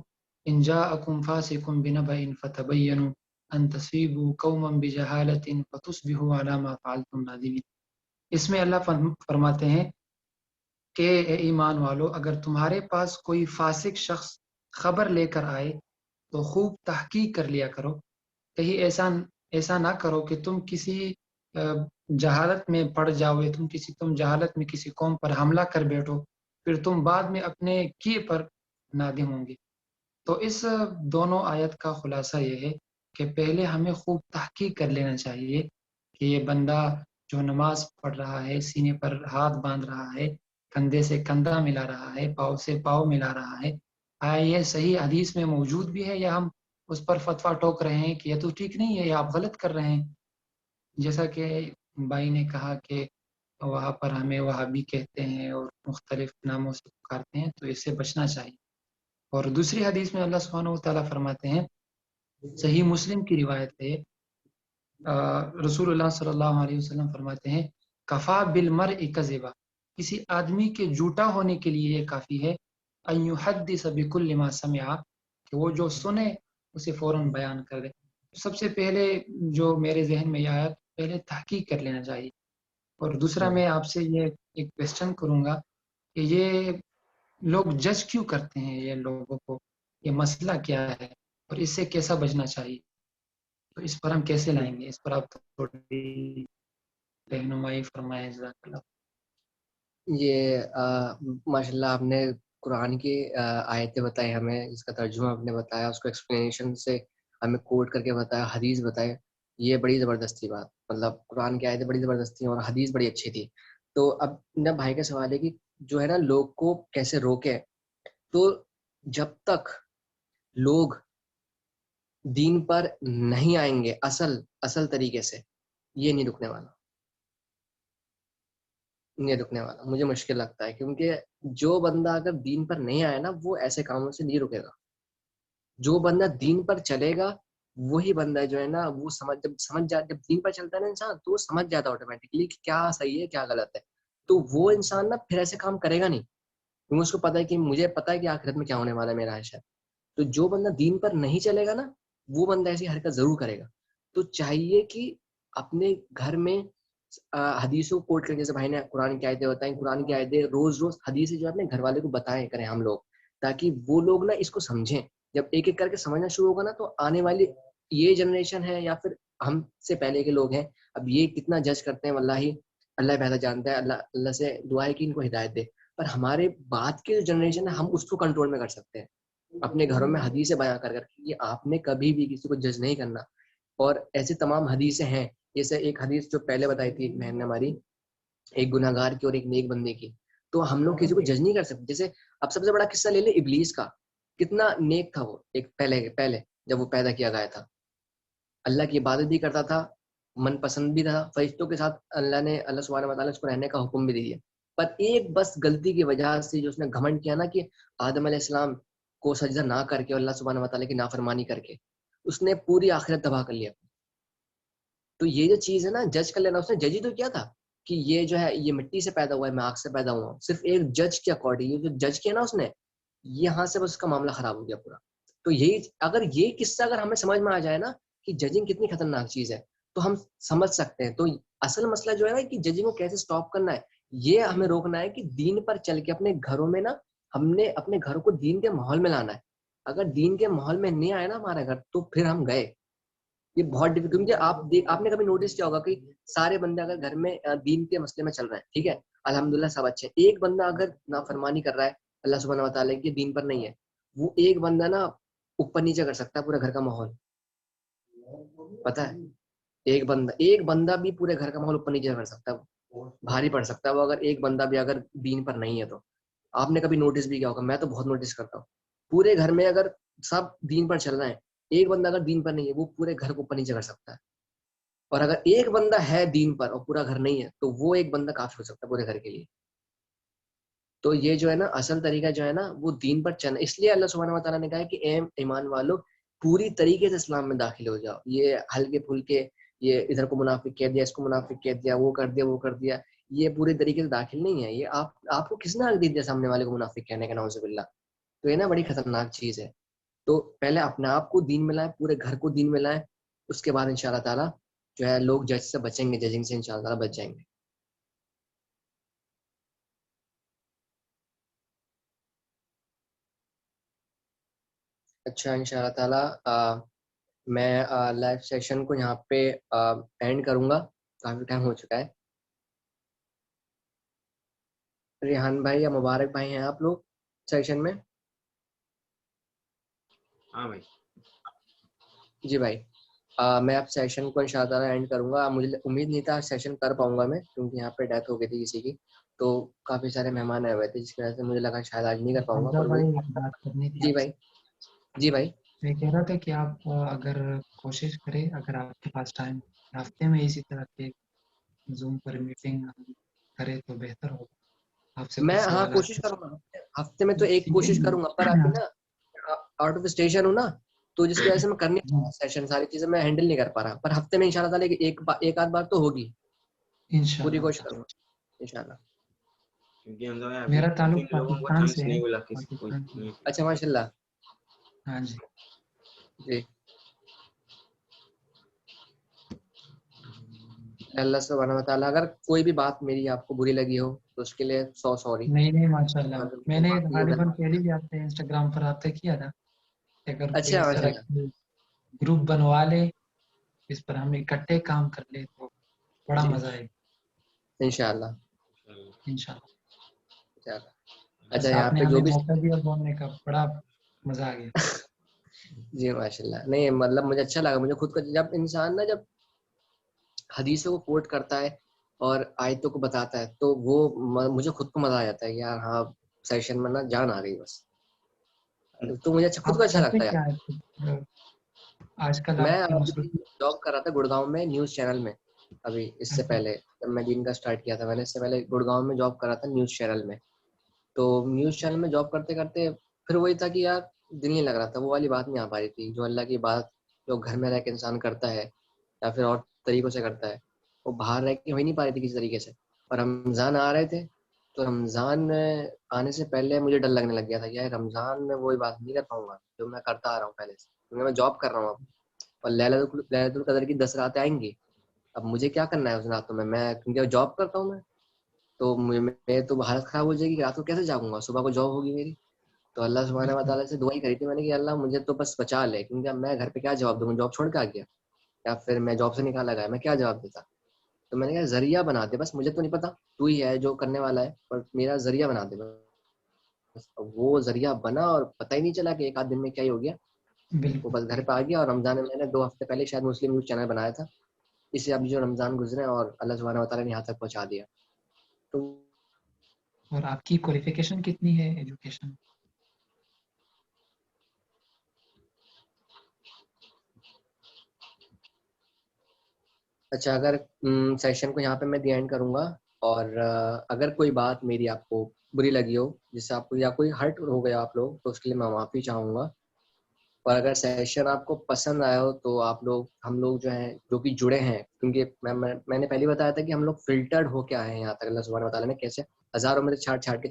ان جاءکم فاسق بنبأ فتبینوا ان تصیبوا قوما بجہالۃ فتصبحوا علی ما فعلتم نادمین. اس میں اللہ فرماتے ہیں کہ اے ایمان والو, اگر تمہارے پاس کوئی فاسق شخص خبر لے کر آئے تو خوب تحقیق کر لیا کرو. کہیں ایسا نہ کرو کہ تم کسی جہالت میں پڑ جاؤ, تم جہالت میں کسی قوم پر حملہ کر بیٹھو, پھر تم بعد میں اپنے کیے پر نادم ہوں گے. تو اس دونوں آیت کا خلاصہ یہ ہے کہ پہلے ہمیں خوب تحقیق کر لینا چاہیے کہ یہ بندہ جو نماز پڑھ رہا ہے, سینے پر ہاتھ باندھ رہا ہے, کندھے سے کندھا ملا رہا ہے, پاؤں سے پاؤں ملا رہا ہے, آیا یہ صحیح حدیث میں موجود بھی ہے یا ہم اس پر فتویٰ ٹوک رہے ہیں کہ یہ تو ٹھیک نہیں ہے, یہ آپ غلط کر رہے ہیں. جیسا کہ بھائی نے کہا کہ وہاں پر ہمیں وہابی کہتے ہیں اور مختلف ناموں سے پکارتے ہیں, تو اس سے بچنا چاہیے. اور دوسری حدیث میں اللہ سبحانہ و تعالیٰ فرماتے ہیں, صحیح مسلم کی روایت ہے, رسول اللہ صلی اللہ علیہ وسلم فرماتے ہیں کفا بالمرء کذبا, کسی آدمی کے جھوٹا ہونے کے لیے یہ کافی ہے ان یحدث بکل ما سمع, کہ وہ جو سنے اسے فوراً بیان کر دے. سب سے پہلے جو میرے ذہن میں یہ آیا, پہلے تحقیق کر لینا چاہیے. اور دوسرا میں آپ سے یہ ایک کویسچن کروں گا کہ یہ لوگ جج کیوں کرتے ہیں یہ لوگوں کو, یہ مسئلہ کیا ہے اور اس سے کیسا بچنا چاہیے, تو اس پر ہم کیسے لائیں گے, اس پر آپ تھوڑی رہنمائی فرمائیں. جزاک اللہ. یہ ماشاء اللہ آپ نے قرآن کی آیتیں بتائی ہمیں, اس کا ترجمہ آپ نے بتایا, اس کو ایکسپلینیشن سے ہمیں کوٹ کر کے بتایا, حدیث بتائے, یہ بڑی زبردستی بات, مطلب قرآن کی آیتیں بڑی زبردستی ہیں اور حدیث بڑی اچھی تھی. تو اب میرا بھائی کا سوال ہے کہ جو ہے نا لوگ کو کیسے روکے. تو جب تک لوگ دین پر نہیں آئیں گے اصل طریقے سے, یہ نہیں رکنے والا, نہیں رکنے والا. مجھے مشکل لگتا ہے کیونکہ جو بندہ اگر دین پر نہیں آیا نا, وہ ایسے کاموں سے نہیں رکے گا. جو بندہ دین پر چلے گا وہی بندہ جو ہے نا وہ جب دین پر چلتا ہے نا انسان, تو وہ سمجھ جاتا ہے آٹومیٹکلی کہ کیا صحیح ہے کیا غلط ہے. تو وہ انسان نا پھر ایسے کام کرے گا نہیں, کیونکہ اس کو پتا ہے کہ مجھے پتا ہے کہ آخرت میں کیا ہونے والا ہے میرا عائشہ. تو جو بندہ دین پر نہیں چلے گا نا, وہ بندہ ایسی حرکت ضرور کرے گا. تو چاہیے کہ اپنے گھر میں حدیثوں کو کوٹ کریں, جیسے بھائی نے قرآن کی آیتیں بتائیں, قرآن کی آیتیں روز حدیثیں جو ہے اپنے گھر والے کو بتائیں کریں ہم لوگ, تاکہ وہ لوگ نا اس کو سمجھیں. جب ایک ایک کر کے سمجھنا شروع ہوگا نا تو آنے والی یہ جنریشن ہے یا پھر ہم سے پہلے کے لوگ ہیں, اب یہ کتنا جج کرتے ہیں واللہ اللہ بہتر جانتا ہے. اللہ سے دعا ہے کہ ان کو ہدایت دے. پر ہمارے بعد کے جو جنریشن ہے ہم اس کو کنٹرول میں کر سکتے ہیں اپنے گھروں میں حدیثیں بیان کر کر کہ آپ نے کبھی بھی کسی کو جج نہیں کرنا. اور ایسی تمام حدیثیں ہیں, جیسے ایک حدیث جو پہلے بتائی تھی ایک بہن نے ہماری, ایک گناہ گار کی اور ایک نیک بندے کی, تو ہم لوگ کسی کو جج نہیں کر سکتے. جیسے اب سب سے بڑا قصہ لے لیں ابلیس کا, کتنا نیک تھا وہ ایک پہلے جب وہ پیدا کیا گیا تھا, اللہ کی عبادت بھی کرتا تھا, من پسند بھی تھا, فرشتوں کے ساتھ اللہ سبحانہ و تعالیٰ اس کو رہنے کا حکم بھی دیا. پر ایک بس غلطی کی وجہ سے جو اس نے گھمنڈ کیا نا کہ آدم علیہ السلام کو سجدہ نہ کر کے اور اللہ سبحانہ و تعالیٰ کی نافرمانی کر کے اس نے پوری آخرت تباہ کر لیا. تو یہ جو چیز ہے نا جج کر لینا, اس نے جج ہی تو کیا تھا کہ یہ جو ہے یہ مٹی سے پیدا ہوا ہے, میں آگ سے پیدا ہوا ہوں, صرف ایک جج کے اکارڈنگ. یہ جو جج کیا نا اس نے, یہاں سے بس اس کا معاملہ خراب ہو گیا پورا. تو یہی اگر یہ قصہ اگر ہمیں سمجھ میں آ جائے نا کہ ججنگ کتنی خطرناک چیز ہے تو ہم سمجھ سکتے ہیں. تو اصل مسئلہ جو ہے نا کہ ججنگ کو کیسے سٹاپ کرنا ہے, یہ ہمیں روکنا ہے کہ دین پر چل کے اپنے گھروں میں نا ہم نے اپنے گھروں کو دین کے ماحول میں لانا ہے. اگر دین کے ماحول میں نہیں آیا نا ہمارا گھر تو پھر ہم گئے. یہ بہت ڈفیکلٹ, کیونکہ آپ نے کبھی نوٹس کیا ہوگا کہ سارے بندے اگر گھر میں دین کے مسئلے میں چل رہے ہیں, ٹھیک ہے, الحمدللہ سب اچھے, ایک بندہ اگر نافرمانی کر رہا ہے اللہ سبحانہ و تعالیٰ کے دین پر نہیں ہے, وہ ایک بندہ نا اوپر نیچے کر سکتا ہے پورے گھر کا ماحول. پتا ہے, ایک بندہ بھی پورے گھر کا ماحول اوپر نیچے کر سکتا ہے, بھاری پڑ سکتا ہے وہ اگر ایک بندہ بھی اگر دین پر نہیں ہے. تو آپ نے کبھی نوٹس بھی کیا ہوگا, میں تو بہت نوٹس کرتا ہوں, پورے گھر میں اگر سب دین پر چل رہے ہیں, ایک بندہ اگر دین پر نہیں ہے وہ پورے گھر کو اوپر نیچے کر سکتا ہے. اور اگر ایک بندہ ہے دین پر اور پورا گھر نہیں ہے تو وہ ایک بندہ کافی ہو سکتا ہے پورے گھر کے لیے. تو یہ جو ہے نا اصل طریقہ جو ہے نا وہ دین پر چلنا. اس لیے اللہ سبحانہ و تعالیٰ نے کہا کہ اے ایمان والو پوری طریقے سے اسلام میں داخل ہو جاؤ. یہ ہلکے پھلکے یہ ادھر کو منافق کہہ دیا, اس کو منافق کہہ دیا, وہ کر دیا, یہ پورے طریقے سے داخل نہیں ہے. یہ آپ کو کس نے حق دیا سامنے والے کو منافق کہنے کا, نعوذ باللہ. تو یہ نا بڑی خطرناک چیز ہے. تو پہلے اپنے آپ کو دین میں لائیں, پورے گھر کو دین میں لائیں, اس کے بعد ان شاء اللہ تعالیٰ جو ہے لوگ جج سے بچیں گے, ججنگ سے ان شاء اللہ تعالیٰ بچ جائیں گے. اچھا, ان شاء اللہ تعالیٰ میں لائیو سیشن کو یہاں پہ اینڈ کروں گا, کافی ٹائم ہو چکا ہے. ریحان بھائی یا مبارک بھائی ہیں آپ لوگ سیشن میں؟ ہاں بھائی. جی بھائی, میں اب سیشن کو ان شاء اللہ اینڈ کروں گا. مجھے امید نہیں تھا سیشن کر پاؤں گا میں, کیونکہ یہاں پہ ڈیتھ ہو گئی تھی کسی کی, تو کافی سارے مہمان آئے ہوئے تھے, جس کی وجہ سے مجھے لگا شاید آج نہیں کر پاؤں گا. پر بھائی بات کرنی تھی. جی بھائی. جی بھائی, میں کہہ رہا تھا کہ آپ اگر کوشش کریں, اگر آپ کے پاس ٹائم, ہفتے میں اسی طرح کے زوم پر میٹنگ کرے تو بہتر ہوگا. آپ سے میں کچھ ہاں سوالات کوشش کروں گا, ہفتے میں تو ایک کوشش کروں گا, پر ابھی نا آؤٹ آف اسٹیشن ہوں نا, تو جس کی وجہ سے میں کرنے سیشن ساری چیزیں میں ہینڈل نہیں کر پا رہا. پر ہفتے میں ان شاء اللہ تعالیٰ ایک آدھ بار تو ہوگی, پوری کوشش کروں گا ان شاء اللہ. کیونکہ ہم لوگ میرا تعلق لوگوں کو پاکستان چانس سے نہیں ہے. ملا کسی کو. اچھا ماشاء اللہ. ہاں جی. جی, اللہ سبحانہ و تعالیٰ اگر کوئی بھی بات میری آپ کو بری لگی ہو تو اس کے لیے سوری. نہیں ماشاء اللہ, میں نے غالباً پہلے بھی آپ نے انسٹاگرام پر رابطہ کیا تھا. اگر کوئی اچھا اس ماشاء طرح اللہ, کی گروپ بنوا لے, اس پر ہم اکٹھے کام کر لے تو بڑا جی مزہ آئے انشاءاللہ. انشاءاللہ. اچھا بس یہاں آپ نے پہ جو ہمیں بھی موقع دیا بولنے کا, بڑا مزہ آ گیا. جی ماشاء اللہ. نہیں مطلب مجھے اچھا لگا, مجھے خود کو جب انسان نا جب حدیثوں کو کوٹ کرتا ہے اور آیتوں کو بتاتا ہے تو وہ مجھے خود کو مزہ آ جاتا ہے یار. ہاں سیشن میں نا جان آ گئی بس, تو مجھے خود آپ کو اچھا کرتے لگتا ہے کیا یار. ہے آج کل, میں آپ کی ابھی مصروفیت؟ جاب کر رہا تھا گڑگاؤں میں نیوز چینل میں. ابھی اس سے پہلے جب میں دین کا سٹارٹ کیا تھا, میں نے اس سے پہلے گڑگاؤں میں جاب کر رہا تھا نیوز چینل میں. تو نیوز چینل میں جاب کرتے کرتے پھر وہی تھا کہ یار دل نہیں لگ رہا تھا, وہ والی بات نہیں آ پا رہی تھی جو اللہ کی بات جو گھر میں رہ کے انسان کرتا ہے یا پھر اور طریقوں سے کرتا ہے, وہ باہر رہ کے ہو ہی نہیں پا رہی تھی کسی طریقے سے. اور رمضان آ رہے تھے تو رمضان آنے سے پہلے مجھے ڈر لگنے لگ گیا تھا یار رمضان میں وہی بات نہیں کر پاؤں گا جو میں کرتا آ رہا ہوں پہلے سے, کیونکہ میں جاب کر رہا ہوں اب. اور ليلۃ القدر کی 10 راتیں آئیں گی, اب مجھے کیا کرنا ہے اس راتوں میں کیونکہ جاب کرتا ہوں میں, تو میں تو حالت خراب ہو جائے گی, رات کو کیسے جاگوں گا, صبح کو جاب ہوگی میری. تو اللہ سبحانہ و بالکل تعالیٰ سے دعا ہی کری تھی میں نے کہ اللہ مجھے تو بس بچا لے، کیونکہ اب میں گھر پہ کیا جواب دوں، جاب چھوڑ کے آ گیا یا پھر میں جاب سے نکالا گیا، میں کیا جواب دیتا. تو میں نے کہا ذریعہ بنا دے بس، مجھے تو نہیں پتا تو ہی ہے جو کرنے والا ہے، پر میرا ذریعہ بنا دے بس. وہ ذریعہ بنا اور پتہ ہی نہیں چلا کہ ایک آدھ دن میں کیا ہی ہو گیا. وہ بالکل بس گھر پہ آ گیا، اور رمضان میں نے 2 ہفتے پہلے شاید مسلم نیوز چینل بنایا تھا، اس سے ابھی جو رمضان گزرے اور اللہ سبحانہ و تعالیٰ نے یہاں تک پہنچا دیا. تو اور آپ کی کوالیفیکیشن کتنی ہے ایجوکیشن؟ اچھا، اگر سیشن کو یہاں پہ میں دی اینڈ کروں گا، اور اگر کوئی بات میری آپ کو بری لگی ہو جس سے آپ کو یا کوئی ہرٹ ہو گیا آپ لوگ، تو اس کے لیے میں معافی چاہوں گا. اور اگر سیشن آپ کو پسند آیا ہو تو آپ لوگ ہم لوگ جو ہیں جو کہ جڑے ہیں، کیونکہ میں نے پہلے بتایا تھا کہ ہم لوگ فلٹرڈ ہو کے آئے ہیں یہاں تک. اللہ سبحانہ و تعالیٰ نے کیسے ہزاروں میں چھاٹ چھاٹ کے